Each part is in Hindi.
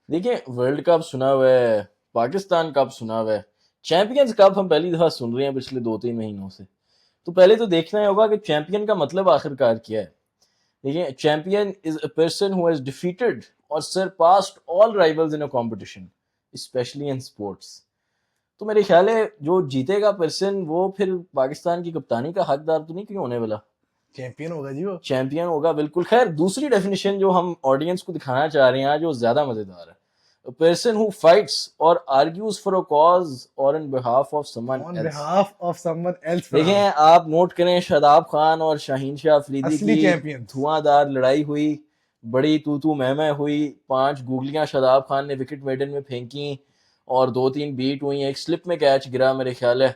देखिए, वर्ल्ड कप सुना हुआ है, पाकिस्तान कप सुना हुआ है, चैंपियंस कप हम पहली दफा सुन रहे हैं पिछले 2-3 महीनों से। तो पहले तो देखना ही होगा कि चैंपियन का मतलब आखिरकार क्या है। देखिए, champion is a person who has defeated और surpassed all rivals in a competition, especially in sports. तो मेरे ख्याल है जो जीतेगा पर्सन वो फिर पाकिस्तान की कप्तानी का हकदार तो नहीं क्यों होने वाला, चैंपियन होगा जी वो। चैंपियन होगा बिल्कुल। खैर, दूसरी डेफिनेशन जो हम ऑडियंस को दिखाना चाह रहे हैं आज वो ज्यादा मजेदार है। A person who fights or argues for a cause or on behalf of someone on else. Behalf of someone else देखें, फ्रांस। आप नोट करें, शादाब खान और शाहीन शाह अफरीदी असली की चैंपियंस। धुआंधार लड़ाई हुई, बड़ी तू तू मैं हुई, 5 गूगलियां शादाब खान ने विकेट मेडन में फेंकी और 2-3 बीट हुई, एक स्लिप में कैच गिरा मेरे ख्याल है।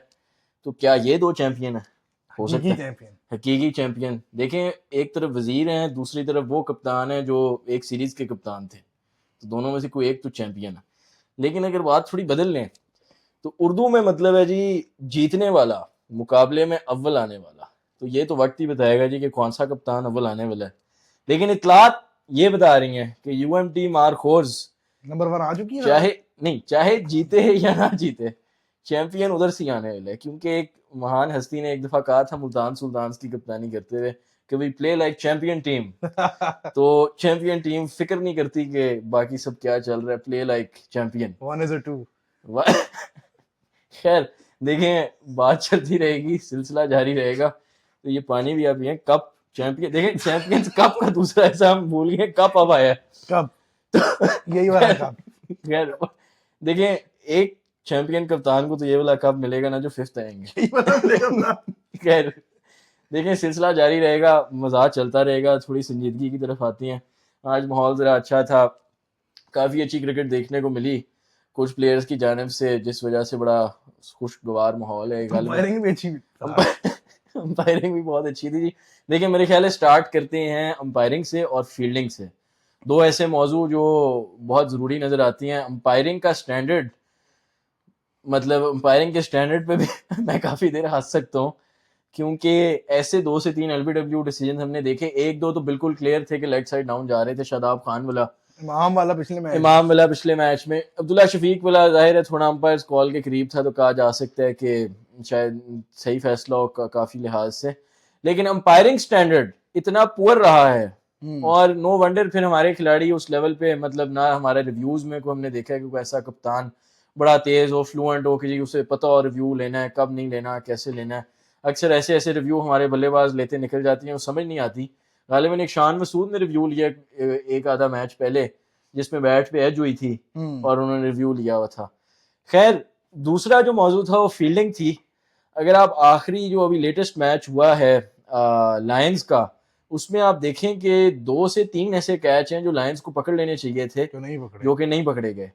तो क्या ये 2 चैंपियन है? हो हकीकी सकता है चैंपियन। हकीकी चैंपियन। देखें, एक तरफ वजीर हैं, दूसरी तरफ वो कप्तान है जो एक सीरीज के कप्तान थे, तो दोनों में से कोई एक तो चैंपियन है। लेकिन अगर बात थोड़ी बदल लें तो उर्दू में मतलब है जी जीतने वाला, मुकाबले में अव्वल आने वाला। तो ये तो वक्त ही बताएगा जी कि कौन सा कप्तान अव्वल आने वाला है। लेकिन इतलात ये बता रही हैं कि यूएमटी मारखोर्स नंबर 1 आ चुकी है ना। चाहे नहीं, चाहे जीते या ना जीते, चैंपियन उधर से ही आने वाला है। क्योंकि एक महान हस्ती ने एक दफा कहा था मुल्तान सुल्तान की कप्तानी करते हुए कि we play like champion team. तो चैंपियन टीम फिक्र नहीं करती कि बाकी सब क्या चल रहा है, play like champion. 1 is a 2। खैर, देखें, बात चलती रहेगी, सिलसिला जारी रहेगा। तो ये पानी भी आप पिए। कप चैंपियन, देखें चैंपियंस कप का दूसरा ऐसा हम भूल गए, कप अब आया है। कब? तो यही वाला कब? खैर, देखें, एक चैंपियन कप्तान को तो ये वाला कप मिलेगा ना जो 5th आएंगे। यही वाला मिलेगा ना। खैर, देखें, सिलसिला जारी रहेगा, मजाक चलता रहेगा, थोड़ी संजीदगी की तरफ आती हैं। आज माहौल जरा अच्छा था, काफ़ी अच्छी क्रिकेट देखने को मिली कुछ प्लेयर्स की जानिब से, जिस वजह से बड़ा खुशगवार माहौल है गालिबन। फायरिंग भी अच्छी था। अंपायरिंग भी बहुत अच्छी थी जी। देखिए, मेरे ख्याल है स्टार्ट करते हैं अंपायरिंग से और फील्डिंग से, दो ऐसे मौजू जो बहुत ज़रूरी नज़र आती हैं। अंपायरिंग का स्टैंडर्ड, मतलब अंपायरिंग के स्टैंडर्ड पे भी मैं काफ़ी देर हंस सकता हूँ, क्योंकि ऐसे 2 से 3 एलबीडब्ल्यू डिसीजन हमने देखे। एक दो तो बिल्कुल क्लियर थे कि लेग साइड डाउन जा रहे थे, शादाब खान वाला, इमाम वाला पिछले मैच में। इमाम वाला पिछले मैच में, अब्दुल्ला शफीक वाला जाहिर है थोड़ा अंपायर कॉल के करीब था, तो कहा जा सकता है कि शायद सही फैसला हो काफ़ी लिहाज से। लेकिन अंपायरिंग स्टैंडर्ड इतना पुअर रहा है, और नो वंडर फिर हमारे खिलाड़ी उस लेवल पे, मतलब ना हमारे रिव्यूज़ में को हमने देखा है कि कोई ऐसा कप्तान बड़ा तेज़ हो, फ्लुएंट हो, कि जी उसे पता हो रिव्यू लेना है, कब नहीं लेना, कैसे लेना है। अक्सर ऐसे ऐसे रिव्यू हमारे बल्लेबाज लेते निकल जाती हैं, वो समझ नहीं आती। गालिबन एक शान मसूद ने रिव्यू लिया एक आधा मैच पहले, जिसमें बैट पे एज हुई थी और उन्होंने रिव्यू लिया हुआ था। खैर, दूसरा जो मौजू था वो फील्डिंग थी। अगर आप आखिरी जो अभी लेटेस्ट मैच हुआ है लायंस का, उसमें आप देखें कि 2 से 3 ऐसे कैच हैं जो लायंस को पकड़ लेने चाहिए थे, जो नहीं पकड़े। जो कि नहीं पकड़े गए।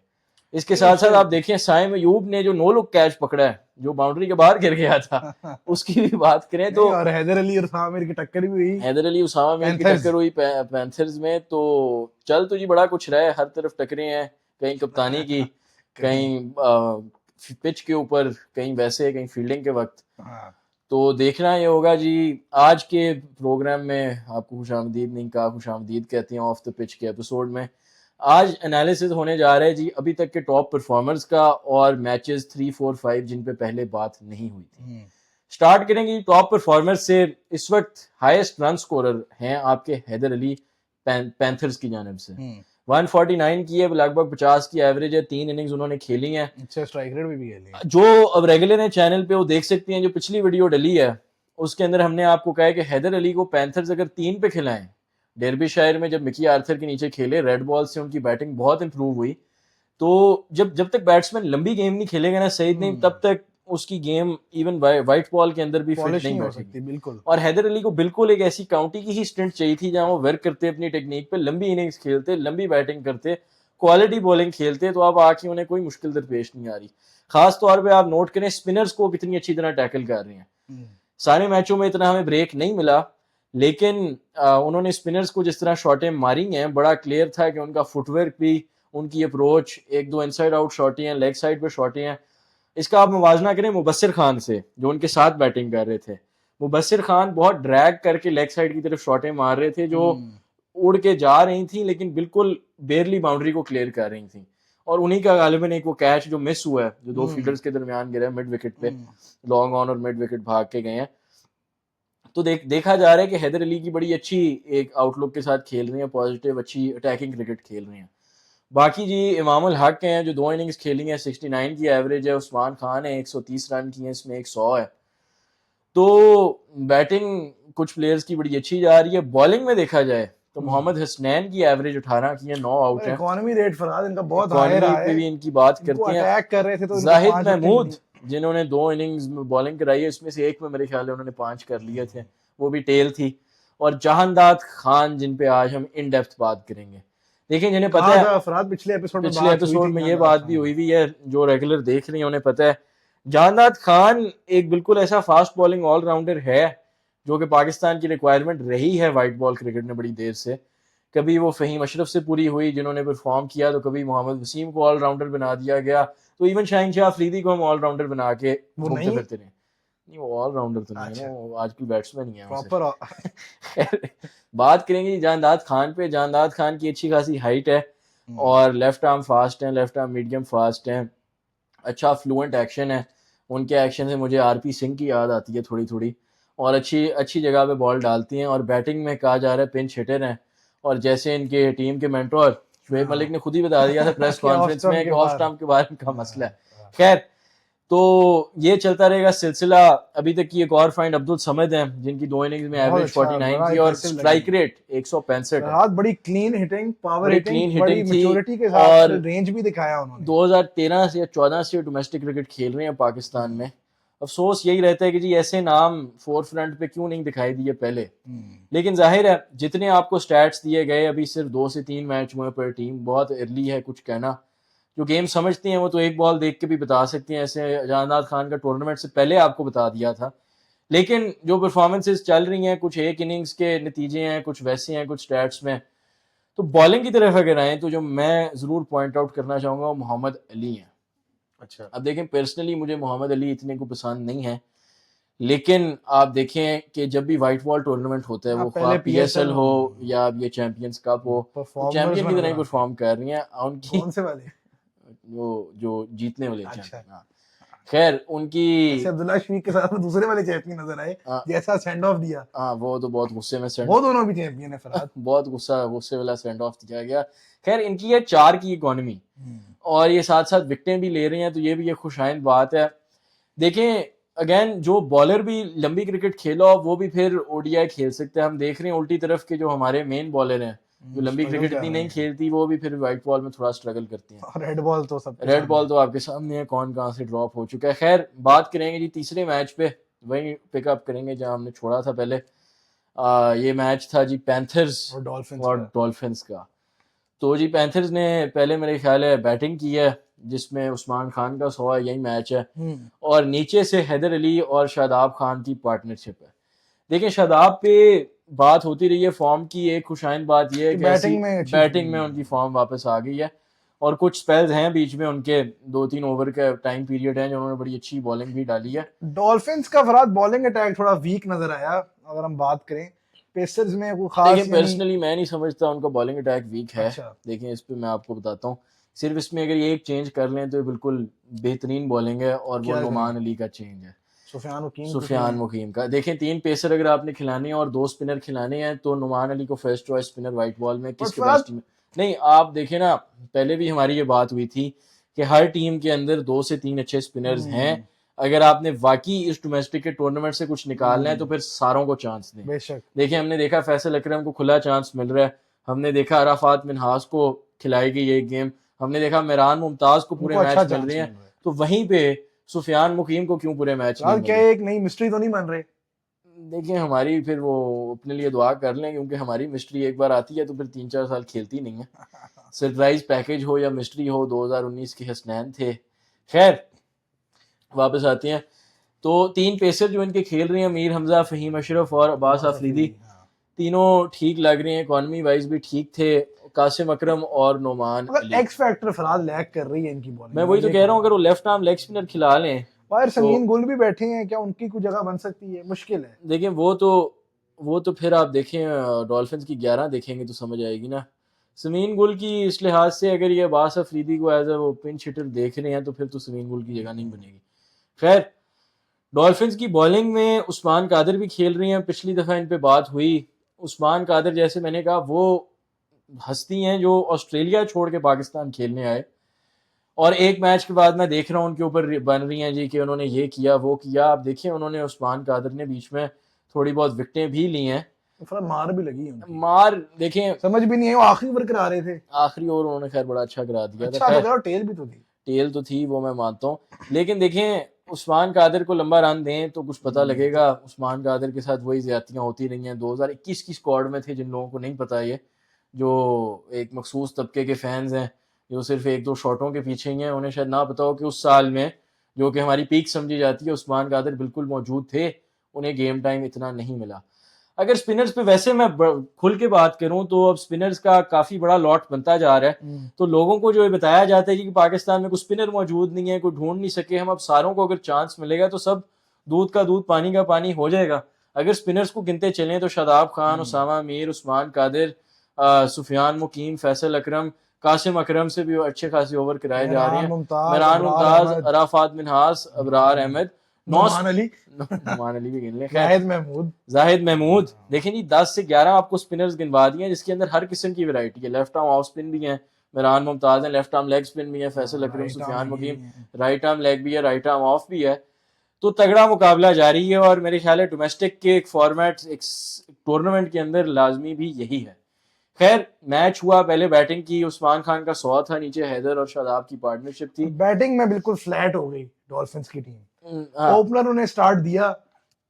इसके नहीं साथ साथ फिर आप देखें साइम अयूब ने जो नो लुक कैच पकड़ा है, जो बाउंड्री के बाहर गिर गया था, उसकी भी बात करें तो नहीं, और हैदर अली और सामिर की टक्कर भी हुई हैदर अली उसामा मीर की पैंथर्स। टक्कर हुई पैंथर्स में। तो चल तो जी बड़ा कुछ रहा है, हर तरफ टकरे हैं, कहीं कप्तानी की, कहीं। कहीं पिच के ऊपर, कहीं वैसे, कहीं फील्डिंग के वक्त। हाँ। तो देखना ये होगा जी। आज के प्रोग्राम में आपको खुशामदीद नहीं कहा, खुशामदीद कहते हैं ऑफ द पिच के एपिसोड में। आज एनालिसिस होने जा रहा है जी अभी तक के टॉप परफॉर्मर्स का, और मैचेस 3, 4, 5 जिन पे पहले बात नहीं हुई थी। स्टार्ट करेंगे टॉप परफॉर्मर से। इस वक्त हाईएस्ट रन स्कोरर हैं आपके हैदर अली, पैंथर्स की जानिब से। 149 की है, लगभग 50 की एवरेज है, 3 इनिंग्स उन्होंने खेली हैं। अच्छा स्ट्राइक रेट भी खेली है। जो अब रेगुलर है चैनल पे वो देख सकती हैं, जो पिछली वीडियो डली है उसके अंदर हमने आपको कहा है कि हैदर अली को पैंथर्स अगर 3 पे खिलाएं, डेरबी शायर में जब मिकी आर्थर के नीचे खेले, रेड बॉल से उनकी बैटिंग बहुत इंप्रूव हुई। तो जब जब तक बैट्समैन लंबी गेम नहीं खेलेगा ना सईद नहीं, तब तक उसकी गेम इवन वाइट बॉल के अंदर भी फिट पॉलिश नहीं नहीं हो बैठेगी। सकती बिल्कुल। और हैदर अली को बिल्कुल एक ऐसी काउंटी की ही स्टंट चाहिए थी जहां वो वर्क करते अपनी टेक्निक पे, लंबी इनिंग्स खेलते, लंबी बैटिंग करते, क्वालिटी बॉलिंग खेलते, तो अब आके उन्हें कोई मुश्किल दरपेश नहीं आ रही। खास तौर पे आप नोट करें स्पिनर्स को कितनी अच्छी तरह टैकल कर रहे हैं। सारे मैचों में इतना हमें ब्रेक नहीं मिला, लेकिन उन्होंने स्पिनर्स को जिस तरह शॉटें मारी हैं, बड़ा क्लियर था कि उनका फुटवर्क भी, उनकी अप्रोच, एक दो इनसाइड आउट शॉटें हैं, लेग साइड पे शॉटें हैं। इसका आप मुवाजना करें मुबस्सिर खान से, जो उनके साथ बैटिंग कर रहे थे। मुबस्सिर खान बहुत ड्रैग करके लेग साइड की तरफ शॉटें मार रहे थे, जो उड़ के जा रही थी लेकिन बिल्कुल बेरली बाउंड्री को क्लियर कर रही थी, और उन्हीं का गालिबन एक वो कैच जो मिस हुआ है, जो दो फील्डर्स के दरमियान गिरा मिड विकेट पे, लॉन्ग ऑन और मिड विकेट भाग के गए हैं। तो देखा जा रहा है कि हैदर अली की बड़ी अच्छी एक आउटलुक के साथ खेल रही हैं, पॉजिटिव अच्छी अटैकिंग क्रिकेट खेल रही हैं। बाकी जी इमाम उल हक हैं जो 2 इनिंग्स खेली हैं, 69 की एवरेज है, उस्मान खान है 130 रन की है, इसमें एक 100 है। तो बैटिंग कुछ प्लेयर्स की बड़ी अच्छी जा रही है। बॉलिंग में देखा जाए तो मोहम्मद हसनैन की एवरेज 18 की है, 9 आउट है। इकोनॉमी रेट फरहाद इनका बहुत हाई इकॉनमी रहा पे है, भी इनकी बात इनको करते हैं। अटैक कर रहे थे तो इनको जाहिद 5 विकेट महमूद मिली। जिन्होंने 2 इनिंग्स में बॉलिंग कराई है, इसमें से एक में मेरे ख्याल है उन्होंने 5 कर लिए थे, वो भी टेल थी। और जहानदाद खान जिन पे आज हम इन डेप्थ बात करेंगे। देखिए जिन्हें पता कहा है था फरहाद पिछले एपिसोड में पिछले बात हुई एपिसोड थी में ये जहानदाद बात खान भी हुई की। हुई है, जो रेगुलर देख रही हैं उन्हें पता है जहानदाद खान एक बिल्कुल ऐसा फास्ट बॉलिंग ऑलराउंडर है जो कि पाकिस्तान की रिक्वायरमेंट रही है वाइट बॉल क्रिकेट में बड़ी देर से। कभी वो फहीम अशरफ से पूरी हुई जिन्होंने परफॉर्म किया, तो कभी मोहम्मद वसीम को ऑलराउंडर बना दिया गया, तो इवन शाहीन शाह अफरीदी को हम ऑलराउंडर बना के वो घूमते नहीं, फिरते रहे। नहीं वो ऑलराउंडर तो नहीं है अच्छा ना, वो आजकल बैट्समैन ही है वैसे। प्रॉपर। खैर, बात करेंगे जानदाद खान पे। जानदाद खान की अच्छी खासी हाइट है और लेफ्ट आर्म फास्ट है, लेफ्ट आर्म मीडियम फास्ट है, अच्छा फ्लुएंट एक्शन है। उनके एक्शन से मुझे आरपी सिंह की याद आती है थोड़ी थोड़ी, और अच्छी अच्छी जगह पे बॉल डालती हैं। और बैटिंग में कहा जा रहा है पिंच हिटर हैं, और जैसे इनके टीम के मेंटोर शुएब मलिक ने खुद ही बता दिया था प्रेस कि ऑफ कॉन्फ्रेंस स्टंप में के कि ऑफ बाहर। स्टंप के बारे में का मसला है। हाँ, खैर, तो ये चलता रहेगा सिलसिला। अभी तक की एक और फाइंड अब्दुल समद हैं जिनकी 2 इनिंग्स में बहुत एवरेज अच्छा, 49 बड़ा थी और इम्प्रेसिव लगी। स्ट्राइक रेट 165 है। फरहाद बड़ी क्लीन हिटिंग, पावर बड़ी हिटिंग, क्लीन बड़ी हिटिंग थी, मैच्योरिटी के साथ और रेंज भी दिखाया उन्होंने। 2013 से या 14 से डोमेस्टिक क्रिकेट खेल रहे हैं पाकिस्तान में। अफसोस यही रहता है कि जी ऐसे नाम फोर फ्रंट पे क्यों नहीं दिखाई दिए पहले। लेकिन जाहिर है जितने आपको स्टैट्स दिए गए, अभी सिर्फ 2 से 3 मैच हुए पर टीम, बहुत अर्ली है कुछ कहना। जो गेम समझते हैं वो तो एक बॉल देख के भी बता सकते हैं, ऐसे जहानाद खान का टूर्नामेंट से पहले आपको बता दिया था। लेकिन जो परफॉर्मेंसेस चल रही हैं, कुछ एक इनिंग्स के नतीजे हैं, कुछ वैसे हैं, कुछ स्टैट्स में। तो बॉलिंग की तरफ अगर आए तो जो मैं ज़रूर पॉइंट आउट करना चाहूँगा वो मोहम्मद अली हैं। अच्छा, अब देखें पर्सनली मुझे मोहम्मद अली इतने को पसंद नहीं है, लेकिन आप देखें कि जब भी वाइट बॉल टूर्नामेंट होता है, हाँ वो पहले ख्वाब पीएसएल पीएसएल हो या ये चैंपियंस कप हो, वो परफॉर्मर्स चैंपियन में की तरह नजर ही आते हैं। परफॉर्म कर रही हैं उनकी। कौन से वाले? वो जो जीतने वाले अच्छा, चैंपियन, हाँ खैर उनकी। ऐसे अब्दुल्ला शफीक के साथ दूसरे वाले चैंपियन नजर आए, हाँ जैसा सेंड ऑफ दिया। वो तो बहुत गुस्से में वो दोनों भी चैंपियन है फरहाद। बहुत गुस्से वाला सेंड ऑफ दिया गया। खैर इनकी है 4 की इकोनॉमी और ये साथ साथ विकेटें भी ले रहे हैं, तो ये भी एक खुशाइन बात है। देखें अगेन जो बॉलर भी लंबी क्रिकेट खेला वो भी फिर ओडीआई खेल सकते हैं। हम देख रहे हैं उल्टी तरफ के जो हमारे मेन बॉलर हैं, जो लंबी स्ट्रगल क्रिकेट कर इतनी रहे नहीं हैं, खेलती, वो भी फिर वाइट बॉल में थोड़ा स्ट्रगल करती हैं। और रेड बॉल तो सबके रेड सामने बॉल है। तो आपके सामने है, कौन कहाँ से ड्रॉप हो चुका है। खैर बात करेंगे जी तीसरे मैच पे, वही पिकअप करेंगे जहां हमने छोड़ा था पहले। ये मैच था जी पैंथर्स और डॉल्फिन्स का। तो जी पैंथर्स ने पहले मेरे ख्याल है बैटिंग की है, जिसमें उस्मान खान का 100 यही मैच है, और नीचे से हैदर अली और शादाब खान की पार्टनरशिप है। देखिए शादाब पे बात होती रही है फॉर्म की, एक खुशाइन बात यह है कि ऐसी बैटिंग में उनकी फॉर्म वापस आ गई है, और कुछ स्पेल्स हैं बीच में उनके 2-3 ओवर का टाइम पीरियड है जो उन्होंने बड़ी अच्छी बॉलिंग भी डाली है। डॉल्फिन्स का फरहाद बॉलिंग अटैक थोड़ा वीक नजर आया अगर हम बात करें। पेसर्स में वो खास देखिए पर्सनली मैं नहीं समझता उनका बॉलिंग अटैक वीक है। अच्छा, देखिए इस पे मैं आपको बताता हूँ, सिर्फ इसमें अगर ये एक चेंज कर लें तो ये बिल्कुल बेहतरीन बॉलिंग है, और वो क्या नुमान करें? अली का चेंज है, सुफियान सुफियान मुकीम का। देखें 3 पेसर अगर आपने खिलाने हैं और 2 स्पिनर खिलाने हैं, तो नुमान अली को first choice spinner white ball में बट किस फरहाद कैपेसिटी में। नहीं आप देखें ना, पहले भी हमारी ये बात हुई थी कि हर टीम के अंदर 2 से 3 अच्छे स्पिनर्स हैं। अगर आपने वाकई इस डोमेस्टिक के टूर्नामेंट से कुछ निकालना है तो फिर सारों को चांस दें। बेशक देखिए हमने देखा फैसल अकरम को खुला चांस मिल रहा है, हमने देखा अराफात मिनहास को खिलाई गई ये गेम, हमने देखा मेहरान मुमताज को पूरे उनको अच्छा मैच मिल चांस रहे मिल हैं, रहा है। तो वहीं पे सुफियान मुकीम को क्यों पूरे मैच नहीं फरहाद मिल क्या रहे। एक नई मिस्ट्री तो नहीं बन रहे? देखिए हमारी फिर वो अपने लिए दुआ कर लें, क्योंकि हमारी मिस्ट्री एक बार आती है तो फिर 3-4 साल खेलती नहीं है। सरप्राइज पैकेज हो या मिस्ट्री हो, 2019 के हसनैन थे। खैर वापस आते हैं, तो 3 पेसर जो इनके खेल रहे हैं, मीर हमजा, फहीम अशरफ और अब्बास आफरीदी, तीनों ठीक लग रहे हैं, इकॉनमी वाइज भी ठीक थे। कासिम अकरम और नोमान मगर Ali, x factor Farhad lag कर रही है इनकी बॉलिंग। मैं वही तो कह रहा हूँ, अगर वो लेफ्ट आर्म लेग स्पिनर खिला लें बाहर तो संगीन गुल भी बैठे हैं, क्या उनकी कुछ जगह बन सकती है? मुश्किल है। देखिए वो तो वो तो फिर आप देखें डॉल्फिन्स की 11 देखेंगे तो समझ आएगी ना। समीन गुल की इस लिहाज से अगर ये अब्बास अफरीदी को एज वो पिंच हिटर देख रहे हैं तो फिर तो समीन गुल की जगह नहीं बनेगी। खैर, डॉल्फिन्स की बॉलिंग में उस्मान कादिर भी खेल रही हैं। पिछली दफ़ा इन पे बात हुई, उस्मान कादिर जैसे मैंने कहा वो हस्ती हैं जो ऑस्ट्रेलिया छोड़ के पाकिस्तान खेलने आए और एक मैच के बाद मैं देख रहा हूँ उनके ऊपर बन रही हैं जी कि उन्होंने ये किया वो किया। आप देखिए उन्होंने उस्मान कादिर ने बीच में थोड़ी बहुत विकेटें भी ली हैं, थोड़ा मार भी लगी उनकी, मार देखें समझ भी नहीं है, वो आखिरी ओवर करा रहे थे, आखिरी ओवर उन्होंने खैर बड़ा अच्छा करा दिया था। अच्छा तो खैर करो, टेल भी तो थी। टेल तो थी वो मैं मानता हूँ, लेकिन देखें उस्मान कादिर को लंबा रन दें तो कुछ पता लगेगा। उस्मान कादिर के साथ वही ज्यादतियाँ होती रही हैं। 2021 की स्क्वाड में थे, जिन लोगों को नहीं पता ये, जो एक मखसूस तबके के फैंस हैं जो सिर्फ एक दो शॉटों के पीछे ही हैं, उन्हें शायद ना पता हो कि उस साल में जो कि हमारी पीक समझी जाती है उस्मान कादिर बिल्कुल मौजूद थे, उन्हें गेम टाइम इतना नहीं मिला। अगर स्पिनर्स पे वैसे मैं खुल के बात करूं तो अब स्पिनर्स का काफी बड़ा लॉट बनता जा रहा है। तो लोगों को जो ये बताया जाता है कि पाकिस्तान में कोई स्पिनर मौजूद नहीं है, कोई ढूंढ नहीं सके हम, अब सारों को अगर चांस मिलेगा तो सब दूध का दूध पानी का पानी हो जाएगा। अगर स्पिनर्स को गिनते चलें तो शादाब खान, उसामा मीर, उस्मान कादिर, सुफियान मुकीम, फैसल अकरम, कासिम अकरम से भी अच्छे खासे ओवर कराए जा रहे मेहरान हैं। मुमताज, मेहरान अबरार मुमताज, अहमद, अराफात मिनहास, अबरार अहमद, नौ नुमान अली, नुमान अली भी गिन लें। खैर, जाहिद महमूद, जाहिद महमूद, देखें जी 10 से 11 आपको स्पिनर्स गिनवा दिए हैं जिसके अंदर हर किस्म की वैरायटी है। लेफ्ट आर्म ऑफ स्पिन भी है, मेहरान मुमताज है, लेफ्ट आर्म लेग स्पिन भी है, फैसल अकरम, राइट आर्म सुफियान ये मुकीम भी है। राइट आर्म लेग भी है, राइट आर्म ऑफ भी है। तो तगड़ा मुकाबला जारी है और मेरे ख्याल है डोमेस्टिक के एक फॉर्मेट, एक टूर्नामेंट के अंदर लाजमी भी यही है। खैर, मैच हुआ, पहले बैटिंग की उस्मान खान का 100 था, नीचे हैदर और शादाब की पार्टनरशिप थी। बैटिंग में बिल्कुल फ्लैट हो गई डॉल्फिन्स की टीम, हाँ, ओपनर उन्हें स्टार्ट दिया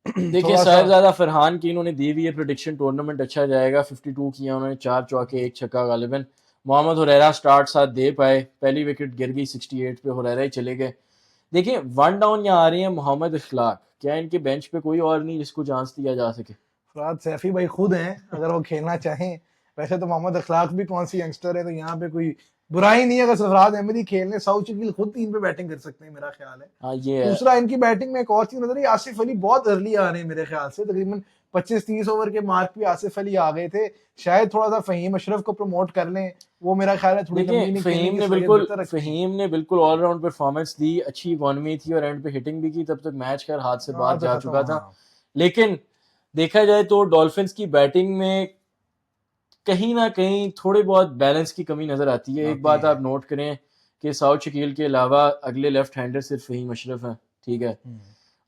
देखिए थोड़ा सा, साहिबजादा फरहान की इन्होंने दी हुई है प्रेडिक्शन, टूर्नामेंट अच्छा जाएगा। 52 किया उन्होंने, 4 चौके 1 छक्का गालिबन। मोहम्मद हुरैरा स्टार्ट साथ दे पाए, पहली विकेट गिर गई 68 पे, हुरैरा ही चले गए। देखिए वन डाउन यहाँ आ रही है मोहम्मद इखलाक, क्या इनके बेंच पे कोई और नहीं जिसको चांस दिया जा सके? फराद सैफी भाई खुद हैं अगर वो खेलना चाहें। वैसे तो मोहम्मद अखलाक भी कौन सी यंगस्टर है, तो यहाँ पे कोई बुराई नहीं है अगर सरफराज अहमद ही खेलने, साउथ शकील खुद 3 पे बैटिंग कर सकते हैं मेरा ख्याल है। हाँ ये है। दूसरा इनकी बैटिंग में एक और चीज नजर आई, आसिफ अली बहुत अर्ली आ रहे हैं मेरे ख्याल से, तकरीबन 25-30 ओवर के मार्क पे आसिफ अली आ गए थे। शायद थोड़ा सा फहीम अशरफ को प्रमोट कर लें, वो मेरा ख्याल है थोड़ी लंबी देखिए नहीं खेलने की सलाहियत बेहतर रखते हैं। फहीम ने बिल्कुल ऑलराउंड परफॉर्मेंस दी, अच्छी इकॉनमी थी और एंड पे हिटिंग भी की, तब तक मैच खैर हाथ से हाँ बाहर तो जा खत्म, चुका था। हाँ लेकिन देखा जाए तो डॉल्फिन्स की बैटिंग में कहीं ना कहीं थोड़ी बहुत बैलेंस की कमी नजर आती है। एक आती बात है। आप नोट करें कि साउथ शकील के अलावा अगले लेफ्ट हैंडर सिर्फ फहीम अशरफ हैं, ठीक है,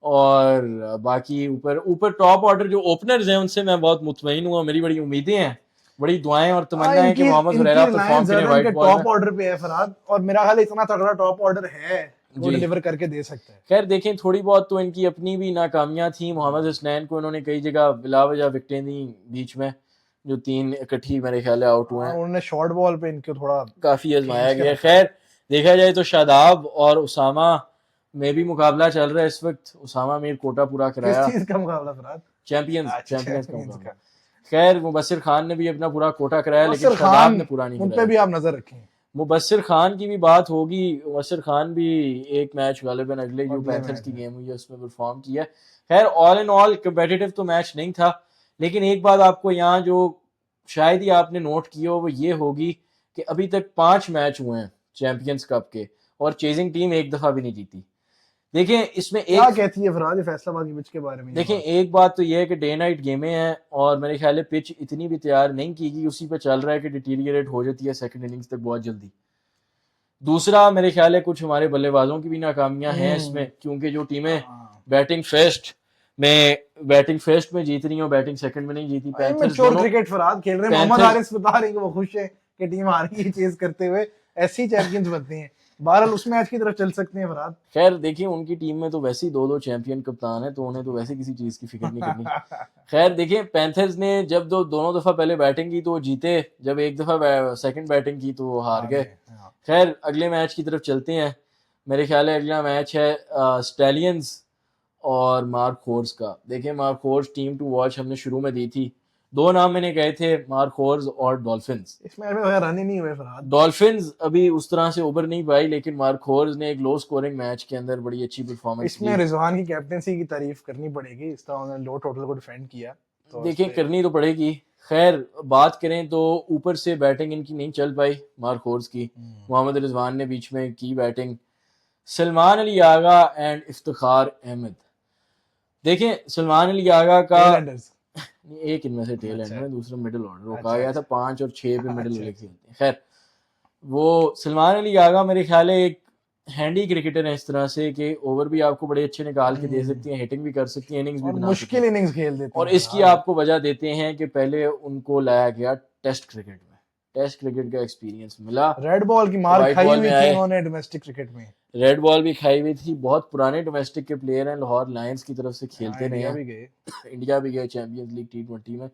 और बाकी ऊपर ऊपर टॉप ऑर्डर जो ओपनर्स हैं उनसे मैं बहुत मुतमईन हूँ, मेरी बड़ी उम्मीदें हैं, बड़ी दुआएं और हाँ तमन्ना है कि इनकी मोहम्मद इनकी हुरैरा परफॉर्म रिलायंस करें ज्यादा वाइट इनके बॉल में। टॉप ऑर्डर पे है फरहाद, और मेरा ख्याल है इतना तगड़ा टॉप ऑर्डर है वो जी, डिलीवर करके दे सकता है। खैर देखें थोड़ी बहुत तो इनकी अपनी भी नाकामियां थी। मोहम्मद हसनैन को इन्होंने कई जगह बिलावजह विकटें दी बीच में, जो 3 इकट्ठी मेरे ख्याल है आउट हुए हाँ हैं, उन्होंने शॉर्ट बॉल पे इनको थोड़ा काफी आजमाया खींच के गया। रखा है। खैर देखा जाए तो शादाब और उसामा में भी मुकाबला चल रहा है इस वक्त। उसामा मीर कोटा पूरा किस कराया, चीज का मुकाबला फरहाद? चैंपियंस अच्छा चैंपियंस का चैंपियंस मुकाबला। का। खैर मुबस्सिर खान ने भी अपना पूरा कोटा कराया, लेकिन मुबस्सिर शादाब खान, ने पूरा नहीं उन पे कराया। भी आप नजर रखें, मुबस्सिर खान की भी बात होगी, मुबस्सिर खान भी एक मैच गालिबन अगले जो अगले पैंथर्स मैच की में। गेम हुई है उसमें परफॉर्म किया। खैर ऑल इन ऑल कम्पिटिटिव तो मैच नहीं था, लेकिन एक बात आपको यहाँ जो शायद ही आपने नोट की हो वो ये होगी कि अभी तक 5 मैच हुए हैं चैंपियंस कप के और चेजिंग टीम एक दफा भी नहीं जीती। देखें इसमें क्या एक कहती है फरहाद ये फैसलाबाद की पिच के बारे में ये देखें बात? एक बात तो यह है कि डे नाइट गेमें हैं और मेरे ख्याल है पिच इतनी भी तैयार नहीं की गई, उसी पे चल रहा है कि डिटीरियरेट हो जाती है सेकंड इनिंग्स तक बहुत जल्दी। दूसरा मेरे ख्याल है कुछ हमारे बल्लेबाजों की भी नाकामियां हैं इसमें, क्योंकि जो टीमें हाँ बैटिंग फर्स्ट में बैटिंग फर्स्ट में जीत रही हो, बैटिंग सेकंड में नहीं जीती। पैंथर्स इमेच्योर दोनों क्रिकेट फरहाद खेल रहे हैं, मोहम्मद पैंथर्स हारिस बता रहे हैं कि वो खुश है कि टीम आ रही है चेज करते हुए, ऐसे ही चैंपियंस बनते हैं। बहरहाल उस मैच की तरफ चल सकते हैं फरहाद। खैर देखिए उनकी टीम में तो वैसे ही 2-2 चैंपियन कप्तान है, तो उन्हें तो वैसे किसी चीज की फिक्र नहीं करनी। खैर देखिए पैंथर्स ने जब दोनों दफा पहले बैटिंग की तो वो जीते, जब एक दफा सेकंड बैटिंग की तो वो हार गए। हाँ। खैर अगले मैच की तरफ चलते हैं। मेरे ख्याल है अगला मैच है स्टैलियंस और मार्क होर्स का। देखिए dark horse team to watch हमने शुरू में दी थी, 2 नाम मैंने कहे थे, मार्क होर्स और डॉल्फिन्स। इस मैच में तो रन ही नहीं हुए फरहाद। डॉल्फिन्स अभी उस तरह से उभर नहीं पाई, लेकिन मार्क होर्स ने एक लो स्कोरिंग मैच के अंदर बड़ी अच्छी परफॉर्मेंस इसमें दी। रिजवान की कैप्टनसी की तारीफ करनी पड़ेगी, इस तरह उन्होंने लो टोटल को डिफेंड किया। तो देखिए करनी तो पड़ेगी। खैर बात करें तो ऊपर से बैटिंग इनकी नहीं चल पाई मार्कोर्स की। मोहम्मद रिजवान ने बीच में की बैटिंग, सलमान अली आगा एंड इफ्तिखार अहमद। देखें सलमान अली आगा का एक इनमें से टेल एंड में, दूसरा मिडिल ऑर्डर, वो कहा गया था 5 और 6 पे मिडिल वाले खेलते हैं। खैर वो सलमान अली आगा मेरे ख्याल है एक हैंडी क्रिकेटर है इस तरह से कि ओवर भी आपको बड़े अच्छे निकाल के दे सकती हैं, हिटिंग भी कर सकती हैं, इनिंग्स भी बना सकती मुश्किल हैं। इनिंग्स खेल देते और हैं इसकी आपको वजह देते हैं कि पहले उनको लाया गया टेस्ट क्रिकेट में, टेस्ट क्रिकेट का एक्सपीरियंस मिला, रेड बॉल की मार व्हाइट खाई बॉल हुई में थी आए, उन्होंने डोमेस्टिक क्रिकेट में। रेड बॉल भी खाई हुई थी। बहुत पुराने डोमेस्टिक के प्लेयर हैं, लाहौर लायंस की तरफ से खेलते रहे इंडिया हैं, भी गए, इंडिया भी गए चैंपियंस लीग T20 में।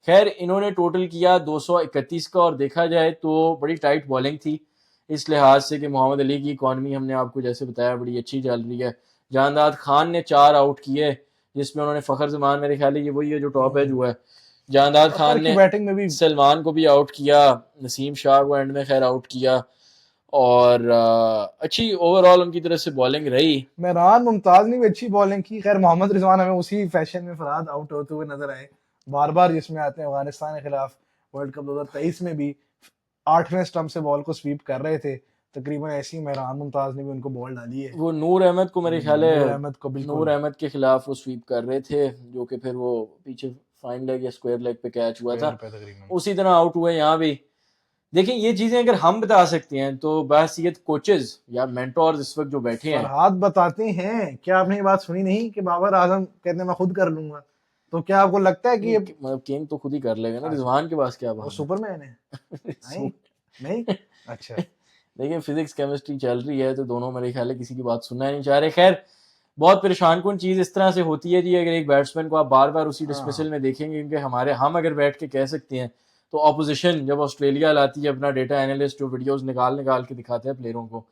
खैर इन्होंने टोटल किया 231 का, और देखा जाए तो बड़ी टाइट बॉलिंग थी इस लिहाज से कि मोहम्मद अली की इकॉनमी हमने आपको जैसे बताया बड़ी अच्छी चल रही है। जानदाद खान ने 4 आउट किए, जिसमें उन्होंने फ़खर जमान, मेरे ख्याल है ये वही है जो टॉप एज हुआ है, जानदाद खान ने बैटिंग में भी सलमान को भी आउट किया, नसीम शाह को एंड में खैर आउट किया, और अच्छी ओवरऑल उनकी तरफ से बॉलिंग रही। मेहरान मुमताज ने भी अच्छी बॉलिंग की। खैर मोहम्मद रिजवान हमें उसी फैशन में फरहाद आउट होते हुए नजर आए बार बार, जिसमें आते हैं अफगानिस्तान के खिलाफ वर्ल्ड कप 2023 में भी 8वें स्टंप से बॉल को स्वीप कर रहे थे, तकरीबन ऐसी मेहरान मुमताज ने भी उनको बॉल डाली है। वो नूर अहमद को मेरे ख्याल है, नूर अहमद को बिल्कुल, नूर अहमद के खिलाफ वो स्वीप कर रहे थे, जो कि फिर वो पीछे फाइन लेग या स्क्वायर लेग पे कैच हुआ था, उसी तरह आउट हुए यहाँ भी। देखिए ये चीजें अगर हम बता सकते हैं तो बहसीयत कोचेस या मेंटोर्स इस वक्त जो बैठे हैं, फरहाद बताते हैं। क्या आपने ये बात सुनी नहीं कि बाबर आजम कहते हैं मैं खुद कर लूंगा? तो क्या आपको लगता है कि ये मतलब किंग तो खुद ही कर लेगा ना, रिजवान के पास क्या वो बात सुपरमैन है? नहीं अच्छा, देखिए फिजिक्स केमिस्ट्री चल रही है तो दोनों मेरे ख्याल है किसी की बात सुनना नहीं चाह रहे। खैर बहुत परेशान कुन चीज़ इस तरह से होती है जी, अगर एक बैट्समैन को आप बार बार उसी डिस्मिसल में देखेंगे, क्योंकि हम अगर बैठ के कह सकते हैं तो ऑपोजिशन जब ऑस्ट्रेलिया लाती है अपना डेटा एनालिस्ट जो वीडियोस निकाल के दिखाते हैं प्लेयरों को,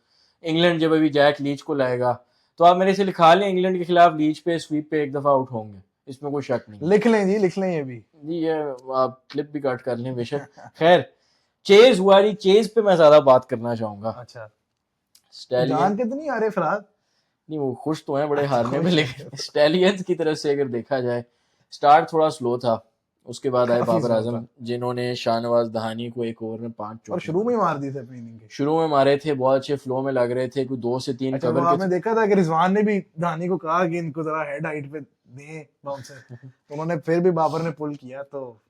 इंग्लैंड जब अभी जैक लीच को लाएगा तो आप मेरे से लिखा लें इंग्लैंड के खिलाफ लीच पे स्वीप पे एक दफ़ा आउट होंगे, इसमें कोई शक नहीं। लिख लें जी, लिख लें ये भी जी, ये आप क्लिप भी कट कर लें बेशक। खैर चेज हुआ जी, चेज पे मैं ज़्यादा बात करना चाहूँगा। अच्छा, स्टैलियन जान के तो नहीं आ रहे फरहाद? नहीं, वो खुश तो हैं बड़े हारने में, लेकिन स्टैलियंस की तरफ से अगर देखा जाए स्टार्ट थोड़ा स्लो था, उसके बाद आए बाबर आजम जिन्होंने शाहनवाज दहानी को एक ओवर में 5 और शुरू में मार दिए थे अपनी इनिंग के, शुरू में मारे थे, बहुत अच्छे फ्लो में लग रहे थे, कोई 2 से 3 कवर आपने देखा था कि रिजवान ने भी दहानी को कहा कि इनको जरा हेड हाइट पे दें बाउंसर, तो उन्होंने फिर भी बाबर ने पुल किया, तो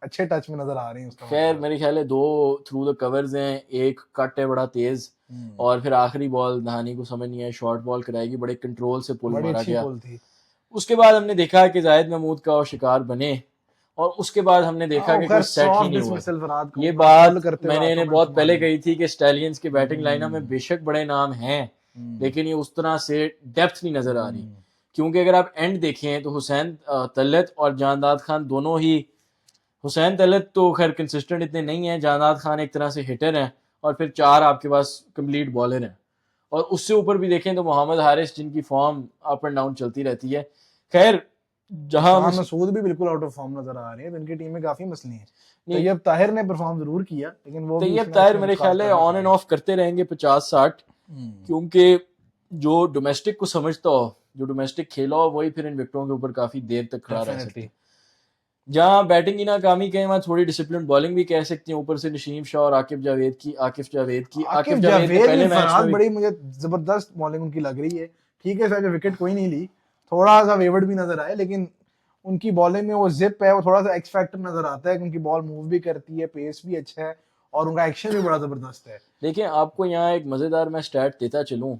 अच्छे टच में नजर आ रही है उसका। खैर मेरे ख्याल है 2 थ्रू द कवर्स हैं, एक कट है बड़ा तेज, और फिर आखिरी बॉल दहानी को समझ नहीं है, शॉर्ट बॉल कराएगी, बड़े कंट्रोल से पुल मारा गया। उसके बाद हमने देखा कि जाहिद महमूद का शिकार बने, और उसके बाद हमने देखा कि कुछ सेट ही नहीं हुआ। ये बात मैंने इन्हें बहुत पहले कही थी कि स्टैलियंस की बैटिंग लाइनअप में बेशक बड़े नाम हैं, लेकिन ये उस तरह से डेप्थ नहीं नजर आ रही, क्योंकि अगर आप एंड देखें तो हुसैन तलत और जानदाद खान दोनों ही, हुसैन तलत तो खैर कंसिस्टेंट इतने नहीं है, जानदाद खान एक तरह से हिटर हैं, और फिर 4 आपके पास कंप्लीट बॉलर हैं, और उससे ऊपर भी देखें तो मोहम्मद हारिस जिनकी फॉर्म अप एंड डाउन चलती रहती है। खैर जहां मसूद भी बिल्कुल आउट ऑफ फॉर्म नजर आ रहे हैं, इनकी टीम में काफी मसले हैं। तैयब ताहिर ने परफॉर्म जरूर किया, लेकिन वो तैयब ताहिर मेरे ख्याल है ऑन एंड ऑफ करते रहेंगे 50-60, क्योंकि जो डोमेस्टिक को समझता हो, जो डोमेस्टिक खेला हो, वही फिर इन विकेटों के ऊपर काफी देर तक खड़ा रह सकते हैं। जहां बैटिंग की नाकामी कहें, वहां थोड़ी डिसिप्लिन बॉलिंग भी कह सकते हैं, ऊपर से नसीम शाह और आकिब जावेद की पहले मैच में बड़ी मुझे जबरदस्त बॉलिंग उनकी लग रही है। ठीक है शायद विकेट कोई नहीं ली, थोड़ा सा वेवर्ड भी नजर आए, लेकिन उनकी बॉलिंग में वो जिप है, वो थोड़ा सा एक्स फैक्टर नजर आता है, क्योंकि बॉल मूव भी करती है, पेस भी अच्छा है, और उनका एक्शन भी बड़ा जबरदस्त है। देखिए आपको यहाँ एक मजेदार मैं स्टैट देता चलूं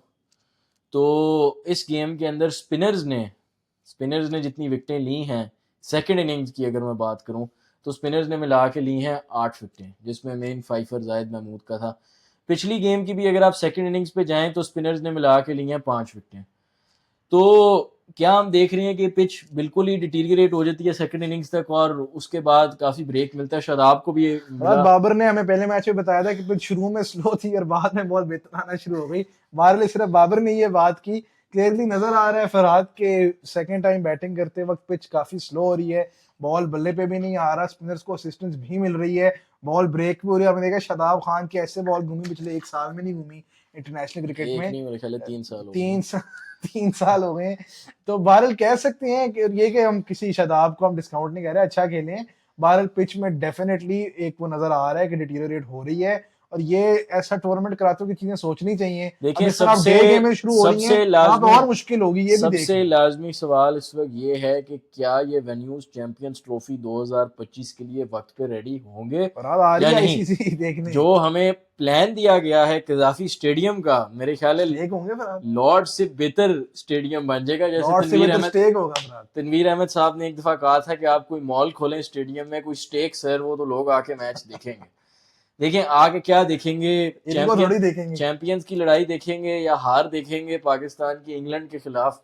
तो इस गेम के अंदर स्पिनर्स ने जितनी विकेटें ली हैं सेकंड इनिंग्स की अगर मैं बात करूं तो स्पिनर्स ने मिला के ली हैं 8 विकेटें, जिसमें मेन फाइफर जाहिद महमूद का था। पिछली गेम की भी अगर आप सेकंड इनिंग्स पे जाएं तो स्पिनर्स ने मिला के ली हैं 5 विकेटें। तो क्या हम देख रहे हैं कि पिच बिल्कुल ही डिटीरियरेट हो जाती है सेकंड इनिंग्स तक, और उसके बाद काफी ब्रेक मिलता है। शायद आपको भी बाबर ने हमें पहले मैच में बताया था कि पिच शुरू में स्लो थी और बाद में बॉल बेहतर आना शुरू हो गई। बार सिर्फ बाबर ने ये बात की, क्लियरली नजर आ रहा है फरहाद के सेकंड टाइम बैटिंग करते वक्त पिच काफी स्लो हो रही है, बॉल बल्ले पे भी नहीं आ रहा, स्पिनर्स को असिस्टेंस भी मिल रही है, बॉल ब्रेक भी हो रही है। आपने देखा शादाब खान की ऐसे बॉल घूमी पिछले 1 साल में नहीं घूमी इंटरनेशनल क्रिकेट एक में, नहीं, मेरे ख्याल है 3 साल हो गए। 3 साल 3 साल हो गए। तो बहरहाल कह सकते हैं कि ये कि हम किसी शादाब को हम डिस्काउंट नहीं कर रहे, अच्छा खेले हैं। बहरहाल पिच में डेफिनेटली एक वो नजर आ रहा है कि डिटीरियोरेट हो रही है, और ये ऐसा टूर्नामेंट कराते हुए चीजें सोचनी चाहिए। अब देखिए इस तरह डे गेमें शुरू हो रही हैं, सबसे वहां पे लाजमी और मुश्किल होगी, ये भी देख सबसे लें। लाजमी सवाल इस वक्त ये है कि क्या ये वेन्यूज चैंपियंस ट्रॉफी 2025 के लिए वक्त पे रेडी होंगे फरहाद आ रही या है नहीं। आईसीसी देखने, जो हमें प्लान दिया गया है कजाफी स्टेडियम का, मेरे ख्याल है स्टेक होंगे फरहाद, लॉर्ड से बेहतर स्टेडियम बन जाएगा। जैसे लॉर्ड से बेहतर स्टेक होगा फरहाद। तनवीर अहमद साहब ने एक दफा कहा था कि आप कोई मॉल खोलें स्टेडियम में, कोई स्टेक सर वो तो लोग आके मैच देखेंगे। देखें आगे क्या देखेंगे, इनको थोड़ी देखेंगे। चैंपियंस की लड़ाई देखेंगे या हार देखेंगे पाकिस्तान की इंग्लैंड के खिलाफ,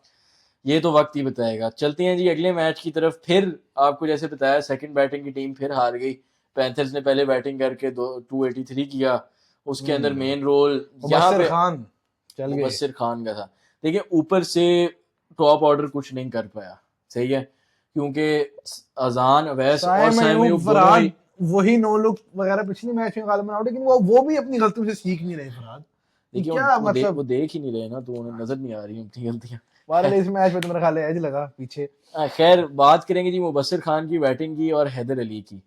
ये तो वक्त ही बताएगा। चलते हैं जी अगले मैच की तरफ। फिर आपको जैसे बताया सेकंड बैटिंग की टीम फिर हार गई। पैंथर्स ने पहले बैटिंग करके 283 किया, उसके अंदर मेन रोल यहाँ मुबस्सिर पे खान चल गए। मुबस्सिर खान का था। देखिए ऊपर से टॉप ऑर्डर कुछ नहीं कर पाया, सही है, क्योंकि अजान अवैस और साइम साइम अयूब अयूब दोनों ही फरहाद वही नो लुक वगैरह पिछली मैच में गालिबन आउट, लेकिन वो भी अपनी गलतियों से सीख नहीं रहे फरहाद। ये देखिए क्या वो मतलब, देख ही नहीं रहे ना, तो उन्हें नजर नहीं आ रही उनकी गलतियां। बहरहाल इस मैच में तो मेरा ख्याल है एज लगा पीछे। खैर बात करेंगे जी मुबस्सिर खान की बैटिंग की और हैदर अली की।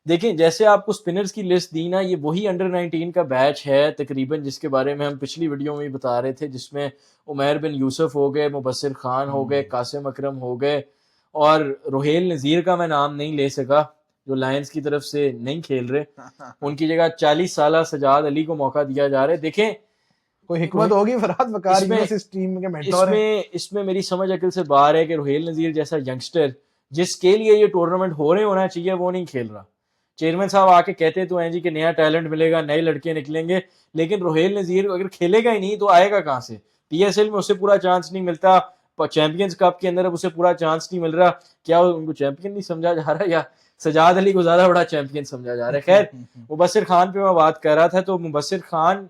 देखिए जैसे आपको स्पिनर्स की लिस्ट दी ना, ये वही अंडर 19 का बैच है तकरीबन जिसके बारे में हम पिछली वीडियो में भी बता रहे थे, जिसमें उमैर बिन यूसुफ हो गए, मुबस्सिर खान हो गए, कासिम अकरम हो गए, और रोहेल नज़ीर का मैं नाम नहीं ले सका जो लायंस की तरफ से नहीं खेल रहे, उनकी जगह 40 साल सजाद अली को मौका दिया जा रहा है। देखें कोई हिकमत होगी फरहाद, वकार इसमें यूनुस इस टीम के मेंटोर हैं। इसमें मेरी समझ अकल से बाहर है कि रोहेल नज़ीर जैसा यंगस्टर जिसके लिए ये टूर्नामेंट हो रहे होना चाहिए वो नहीं खेल रहा। चेयरमैन साहब आके कहते तो हैं जी कि नया टैलेंट मिलेगा, नए लड़के निकलेंगे, लेकिन रोहेल नज़ीर अगर खेलेगा ही नहीं तो आएगा कहाँ से। पीएसएल में उसे पूरा चांस नहीं मिलता, चैंपियंस कप के अंदर अब उसे पूरा चांस नहीं मिल रहा। क्या उनको चैंपियन नहीं समझा जा रहा या सजाद अली को ज्यादा बड़ा चैंपियन समझा जा रहा है। खैर मुबस्सिर खान पे मैं बात कर रहा था, तो मुबस्सिर खान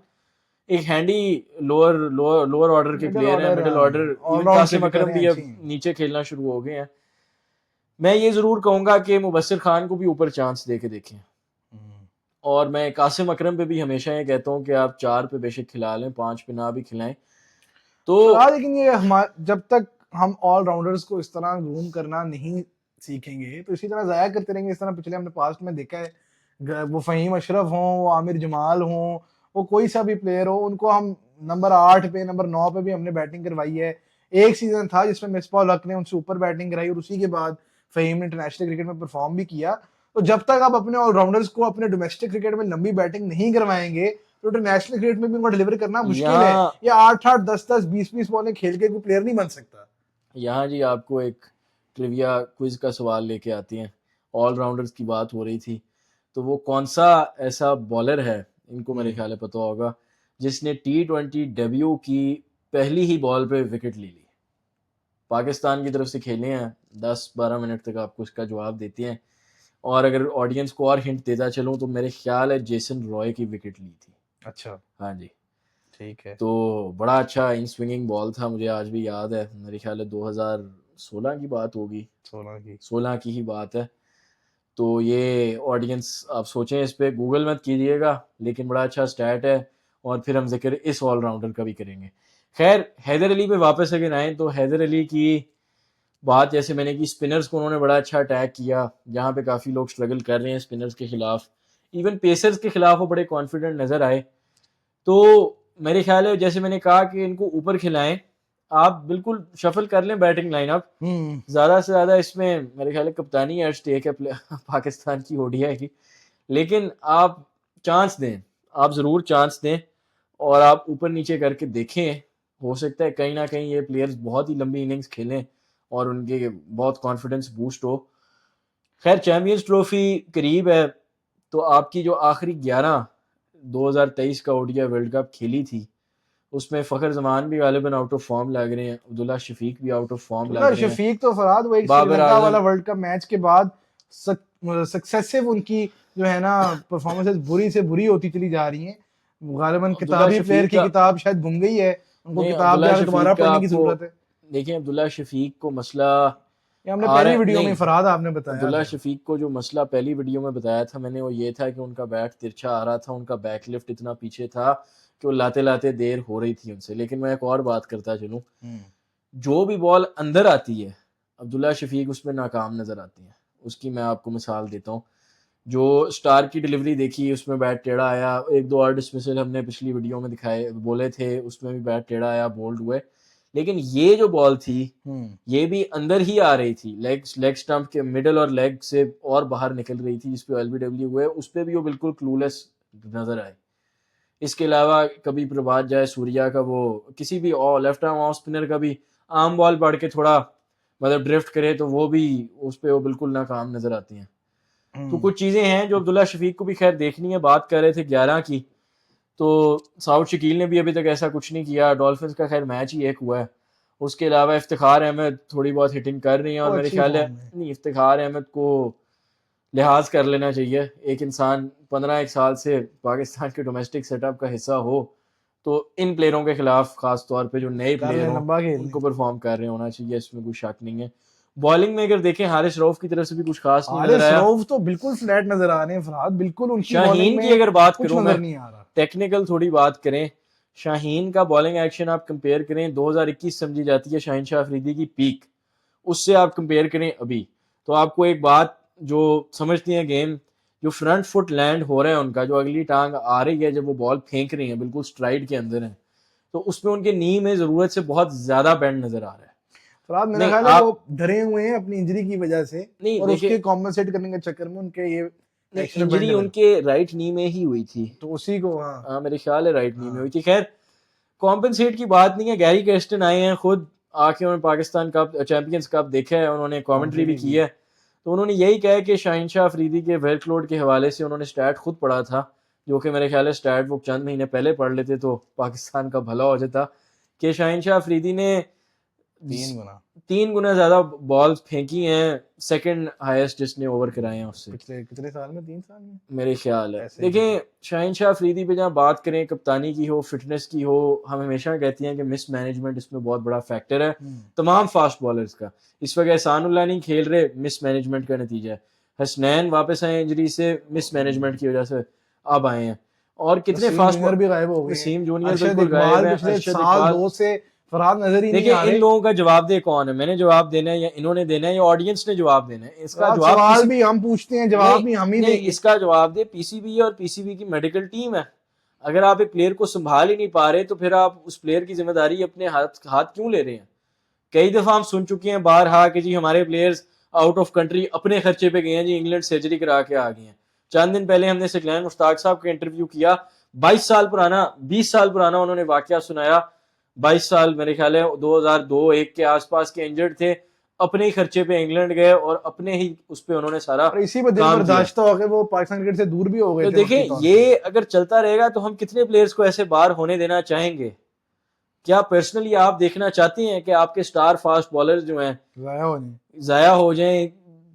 एक handy lower lower lower order के मिडिल प्लेयर हैं, order, middle order. Even all round Qasim cricketer Akram हैं भी अब अच्छी। नीचे खेलना शुरू हो गए हैं। मैं ये जरूर कहूंगा कि मुबस्सिर खान को भी ऊपर चांस दे के देखें, और मैं कासिम अकरम पे भी हमेशा ये कहता हूँ कि आप 4 पे बेशक खिला लें, 5 पे ना भी खिलाएं तो। फरहाद लेकिन ये जब तक हम ऑलराउंडर्स को इस तरह ग्रूम करना नहीं सीखेंगे तो इसी तरह जाया करते रहेंगे। इस तरह पिछले हमने पास्ट में देखा है, वो फहीम अशरफ हों, वो आमिर जमाल हों, वो कोई सा भी प्लेयर हो, उनको हम नंबर 8 पे नंबर 9 पे भी हमने बैटिंग करवाई है। एक सीजन था जिसमें मिसबाह हक ने उनसे ऊपर बैटिंग कराई, और उसी के बाद फहीम ने इंटरनेशनल क्रिकेट में परफॉर्म भी किया। तो जब तक आप अपने ऑलराउंडर्स को अपने डोमेस्टिक क्रिकेट में लंबी बैटिंग नहीं करवाएंगे तो इंटरनेशनल क्रिकेट में भी उनको डिलीवर करना मुश्किल है। यहाँ या 8-8 10-10 20-20 बॉलें खेल के कोई प्लेयर नहीं बन सकता। यहाँ जी आपको एक ट्रिविया क्विज का सवाल लेके आती हैं। ऑलराउंडर्स की बात हो रही थी, तो वो कौन सा ऐसा बॉलर है, इनको मेरे ख्याल है पता होगा, जिसने T20 डेब्यू की पहली ही बॉल पे विकेट ले ली। पाकिस्तान की तरफ से खेले हैं, 10-12 मिनट तक आपको इसका जवाब देते हैं, और अगर ऑडियंस को और हिंट देता चलूँ तो मेरे ख्याल है जेसन रॉय की विकेट ली थी। अच्छा, हाँ जी, ठीक है। तो बड़ा अच्छा इन स्विंगिंग बॉल था, मुझे आज भी याद है। मेरे ख्याल है 2016 की बात होगी, 16 की ही बात है। तो ये ऑडियंस आप सोचें, इस पे गूगल मत कीजिएगा, लेकिन बड़ा अच्छा स्टैट है। और फिर हम जिक्र इस ऑलराउंडर का भी करेंगे। खैर हैदर अली पे वापस अगर आए तो हैदर अली की बात जैसे मैंने की, स्पिनर्स को उन्होंने बड़ा अच्छा अटैक किया, जहाँ पे काफ़ी लोग स्ट्रगल कर रहे हैं स्पिनर्स के खिलाफ। इवन पेसर्स के खिलाफ वो बड़े कॉन्फिडेंट नज़र आए। तो मेरे ख्याल है जैसे मैंने कहा कि इनको ऊपर खिलाएं, आप बिल्कुल शफल कर लें बैटिंग लाइनअप। ज़्यादा से ज़्यादा इसमें मेरे ख्याल है कप्तानी एट स्टेक है पाकिस्तान की ओडीआई की, लेकिन आप चांस दें, आप ज़रूर चांस दें, और आप ऊपर नीचे करके देखें। हो सकता है कहीं ना कहीं ये प्लेयर्स बहुत ही लंबी इनिंग्स खेलें और उनके बहुत कॉन्फिडेंस बूस्ट हो। खैर चैम्पियंस ट्रॉफी करीब है, तो आपकी जो आखिरी 11 2023 का ओडीआई वर्ल्ड कप खेली थी, उसमें फ़खर जमान भी गालिबन आउट ऑफ फॉर्म लग रहे हैं, अब्दुल्ला शफीक भी आउट ऑफ फॉर्म लग रहे हैं। शफीक तो फरहाद वो एक बाबर श्रीलंका वाला आजम, वर्ल्ड कप मैच के बाद सक्सेसिव उनकी जो है ना परफॉर्मेंसेस बुरी से बुरी होती चली जा रही हैं। गालिबन अब्दुल्ला किताबी प्लेयर शफीक की का किताब शायद गुम गई है, उनको नहीं, किताब अब्दुल्ला जाकर शफीक दोबारा का पढ़ने की आपको जरूरत है। देखिए, अब्दुल्ला शफीक को मसला ये हमने आ पहली रहे वीडियो में नहीं, फरहाद आपने बताया अब्दुल्ला था। शफीक को जो मसला पहली वीडियो में बताया था मैंने, वो ये था कि उनका बैट तिरछा आ रहा था, उनका बैकलिफ्ट इतना पीछे था कि वो लाते लाते देर हो रही थी उनसे। लेकिन मैं एक और बात करता चलूँ, जो भी बॉल अंदर आती है अब्दुल्ला शफीक उसमें नाकाम नजर आती है। उसकी मैं आपको मिसाल देता हूँ, जो स्टार की डिलीवरी देखी उसमें बैट टेढ़ा आया, एक दो और डिसमिसल हमने पिछली वीडियो में दिखाए बोले थे, उसमें भी बैट टेढ़ा आया, बोल्ड हुए। लेकिन ये जो बॉल थी ये भी अंदर ही आ रही थी, लेग स्टंप के मिडल और लेग से और बाहर निकल रही थी, जिसपे एलबीडब्ल्यू हुए, उस पर भी वो बिल्कुल क्लूलेस नजर आए। इसके अलावा कभी प्रभात जाए सूर्या का वो किसी भी लेफ्ट आर्म ऑफ स्पिनर का भी आर्म बॉल पड़ के थोड़ा मतलब ड्रिफ्ट करे तो वो भी उस पर वो बिल्कुल नाकाम नजर आती हैं। तो कुछ चीज़ें हैं जो अब्दुल्ला शफीक को भी खैर देखनी है। बात कर रहे थे 11 की, तो साउथ शकील ने भी अभी तक ऐसा कुछ नहीं किया। डॉल्फिन्स का खैर मैच ही एक हुआ है, उसके अलावा इफ्तिखार अहमद थोड़ी बहुत हिटिंग कर रही हैं, वो और मेरे अच्छी ख्याल है फॉर्म में। नहीं, इफ्तिखार अहमद को लिहाज कर लेना चाहिए। एक इंसान 15 साल से पाकिस्तान के डोमेस्टिक सेटअप का हिस्सा हो तो इन प्लेयरों के खिलाफ खास तौर पे जो नए कर प्लेयर ले हों लंबा खेल ले। उनको परफॉर्म कर रहे होना चाहिए, इसमें कोई शक नहीं है। बॉलिंग में अगर देखें हारिस रऊफ की तरफ से भी कुछ खास नहीं नजर हारिस आया। रऊफ तो बिल्कुल फ्लैट नजर आ रहे हैं फरहाद, बिल्कुल उनकी बॉलिंग शाहीन की में अगर बात कुछ करूं, नजर मैं नहीं आ रहा। टेक्निकल थोड़ी बात करें, शाहीन का बॉलिंग एक्शन आप कंपेयर करें 2021 समझी जाती है शाहीन शाह अफरीदी की पीक, उससे आप कंपेयर करें अभी, तो आपको एक बात जो समझती है गेम, जो फ्रंट फुट लैंड हो रहा है उनका, जो अगली टांग आ रही है जब वो बॉल फेंक रही है बिल्कुल स्ट्राइड के अंदर है, तो उसमें उनके नी में जरूरत से बहुत ज्यादा बेंड नजर आ रहा है। फरहाद मेरा नहीं ख्याल है वो आप डरे हुए हैं अपनी इंजरी की वजह से, नहीं और देखिए, उसके कॉम्पनसेट करने के चक्कर में उनके ये नहीं एक्शन में बेंड इंजरी लगा, उनके राइट नी में ही हुई थी। तो उसी को हाँ। हाँ मेरे ख्याल है राइट नी में हुई हाँ थी। खैर कॉम्पनसेट की बात नहीं है, गैरी कैस्टन आए हैं खुद आके, उन्होंने पाकिस्तान कप चैंपियंस कप देखा है, उन्होंने कमेंट्री भी कॉमेंट्री की की। है, तो उन्होंने यही कहा कि शाहीन शाह अफरीदी के वर्कलोड के हवाले से उन्होंने स्टैट खुद पढ़ा था, जो कि मेरे ख्याल है स्टैट वो चंद महीने पहले पढ़ लेते तो पाकिस्तान का भला हो जाता, कि शाहीन शाह अफरीदी ने 3 गुना 3 गुना ज्यादा बॉल फेंकी हैं सेकंड हाईएस्ट जिसने ओवर कराए हैं उससे, पिछले कितने साल में, 3 साल में मेरे ख्याल है। ऐसे ही देखें शाहीन शाह अफरीदी पे जहाँ बात करें कप्तानी की हो, फिटनेस की हो, हम हमेशा कहती हैं कि मिस मैनेजमेंट इसमें बहुत बड़ा फैक्टर है तमाम फास्ट बॉलर्स का। इस वक्त एहसानुल्लाह नहीं खेल रहे, मिस मैनेजमेंट का नतीजा है। हसनैन वापस आए इंजरी से, मिस मैनेजमेंट की वजह से अब आए हैं। और कितने नसीम फास्ट जूनियर भी गायब हो गए हैं, नसीम जूनियर अरशद बिल्कुल गायब इकबाल है, पिछले अरशद साल इकबाल। दो से फरहाद नजर ही नहीं देखिए आ इन रहे। लोगों का जवाबदेह कौन है, मैंने जवाब देना है या इन्होंने देना है या ऑडियंस ने जवाब देना है? इसका फरहाद जवाब सवाल किसी भी हम पूछते हैं, जवाब नहीं भी हम ही नहीं, देंगे। इसका जवाब दे पीसीबी है, और पीसीबी की मेडिकल टीम है। अगर आप एक प्लेयर को संभाल ही नहीं पा रहे तो फिर आप उस प्लेयर की जिम्मेदारी अपने हाथ हाथ क्यों ले रहे हैं? कई दफा हम सुन चुके हैं बारहा कि जी हमारे प्लेयर्स आउट ऑफ कंट्री अपने खर्चे पे गए हैं जी, इंग्लैंड सर्जरी करा के आ गए हैं। चंद दिन पहले हमने सकलैन मुश्ताक साहब का इंटरव्यू किया, 22 साल पुराना 20 साल पुराना उन्होंने वाकया सुनाया। 22 साल मेरे ख्याल है 2002-1 के आसपास के इंजर्ड थे, अपने ही खर्चे पे इंग्लैंड गए और अपने ही उस पे उन्होंने सारा और इसी पे दिल काम किया। बर्दाश्त हो गए, वो पाकिस्तान क्रिकेट से दूर भी हो गए तो थे देखें वक्ती तौर पे। ये अगर चलता रहेगा तो हम कितने प्लेयर्स को ऐसे बाहर होने देना चाहेंगे? क्या पर्सनली आप देखना चाहते हैं कि आपके स्टार फास्ट बॉलर जो हैं जाया हो नहीं। जाया हो जाएं?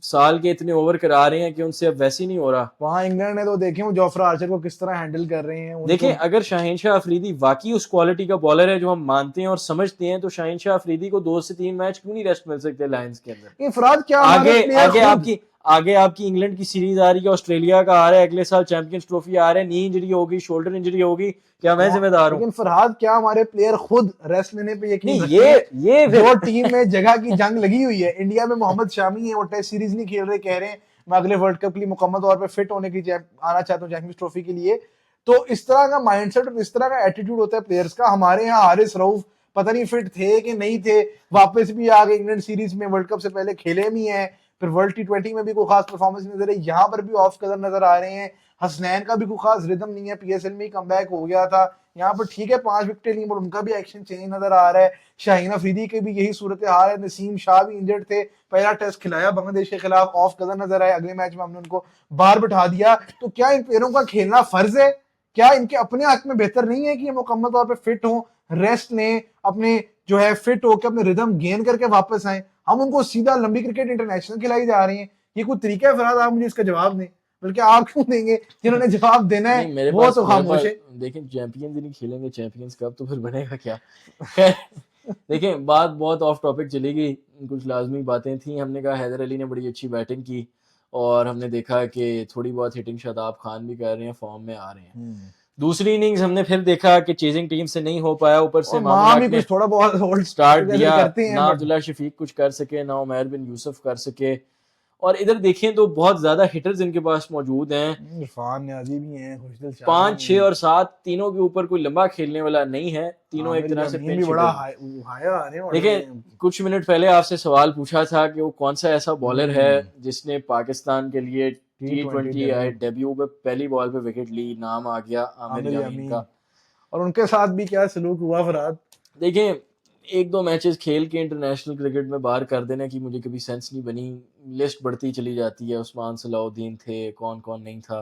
साल के इतने ओवर करा रहे हैं कि उनसे अब वैसे ही नहीं हो रहा। वहां इंग्लैंड ने तो देखे वो जोफ्रा आर्चर को किस तरह हैंडल कर रहे हैं उनको। देखें अगर शाहीन शाह अफरीदी वाकई उस क्वालिटी का बॉलर है जो हम मानते हैं और समझते हैं, तो शाहीन शाह अफरीदी को 2 से 3 मैच क्यों नहीं रेस्ट मिल सकते लायंस के अंदर? ये फरहाद क्या हमारे आगे प्लेयर आगे खुद आपकी इंग्लैंड की सीरीज आ रही है, ऑस्ट्रेलिया का आ रहा है, अगले साल चैंपियंस ट्रॉफी आ रहा है, नी इंजरी होगी, शोल्डर इंजरी होगी, क्या मैं जिम्मेदार हूँ? लेकिन फरहाद क्या हमारे प्लेयर खुद रेस्ट लेने पे यकीन नहीं रखते हैं? ये जो टीम में जगह की जंग लगी हुई है, इंडिया में मोहम्मद शामी है, वो टेस्ट सीरीज नहीं खेल रहे, कह रहे हैं मैं अगले वर्ल्ड कप के लिए मुकम्मल तौर पे फिट होने की आना चाहता हूँ चैंपियंस ट्रॉफी के लिए। तो इस तरह का माइंडसेट और इस तरह का एटीट्यूड होता है प्लेयर्स का। हमारे यहाँ हारिस रऊफ पता नहीं फिट थे कि नहीं थे, वापस भी आ गए इंग्लैंड सीरीज में, वर्ल्ड कप से पहले खेले भी हैं, फिर वर्ल्ड T20 में भी कोई खास परफॉर्मेंस नजर है, यहाँ पर भी ऑफ कलर नजर आ रहे हैं। हसनैन का भी कोई खास रिदम नहीं है, PSL में ही कमबैक हो गया था, यहाँ पर ठीक है 5 विकेटें ली, पर उनका भी एक्शन चेंज नजर आ रहा है। शाहीन अफरीदी की भी यही सूरत हाल है, नसीम शाह भी इंजर्ड थे, पहला टेस्ट खिलाया बांग्लादेश के खिलाफ, ऑफ कलर नजर आए, अगले मैच में हमने उनको बाहर बिठा दिया। तो क्या इन प्लेयरों का खेलना फर्ज है? क्या इनके अपने हाथ में बेहतर नहीं है कि ये मुकम्मल तौर पर फिट हों, रेस्ट लें, अपने जो है फिट होकर अपने रिदम गेन करके वापस आए? हम उनको सीधा लंबी क्रिकेट इंटरनेशनल खिलाई जा रही हैं, ये कोई तरीका है फरहाद? आप मुझे इसका जवाब दें, बल्कि आप क्यों देंगे, जिन्होंने जवाब देना है नहीं वो तो खामोश है। देखें चैंपियंस ही नहीं खेलेंगे चैंपियंस कप तो फिर बनेगा क्या? खैर देखें बात बहुत ऑफ टॉपिक चली गई, कुछ लाजमी बातें थी। हमने कहा हैदर अली ने बड़ी अच्छी बैटिंग की और हमने देखा कि थोड़ी बहुत हिटिंग शादाब खान भी कर रहे हैं, फॉर्म में आ रहे हैं। दूसरी इनिंग्स हमने फिर देखा कि चेजिंग टीम से नहीं हो पाया, ऊपर से और माँ भी मामूलात ने कुछ थोड़ा बहुत होल्ड स्टार्ट टुगेदर दिया, करते हैं ना बट अब्दुल्ला शफीक कुछ कर सके, ना उमैर बिन यूसुफ कर सके। और इधर देखें तो बहुत ज्यादा हिटर्स इनके पास मौजूद हैं, इरफान नियाजी भी हैं, खुशदिल शामी 5, 6 और 7 तीनों के ऊपर कोई लंबा खेलने वाला नहीं है, तीनों एक आमिर तरह से यमीन भी पिंच बड़ा हिटर। हाया आने वाले देखिए हैं। कुछ मिनट पहले आपसे सवाल पूछा था कि वो कौन सा ऐसा बॉलर है जिसने पाकिस्तान के लिए T20 डेब्यू में पहली बॉल पे विकेट ली, नाम आ गया आमिर यामीन का। और उनके साथ भी क्या सलूक हुआ फरहाद। देखें एक दो मैचेस खेल के इंटरनेशनल क्रिकेट में बाहर कर देने की मुझे कभी सेंस नहीं बनी, लिस्ट बढ़ती चली जाती है। उस्मान सलाउद्दीन थे, कौन कौन नहीं था।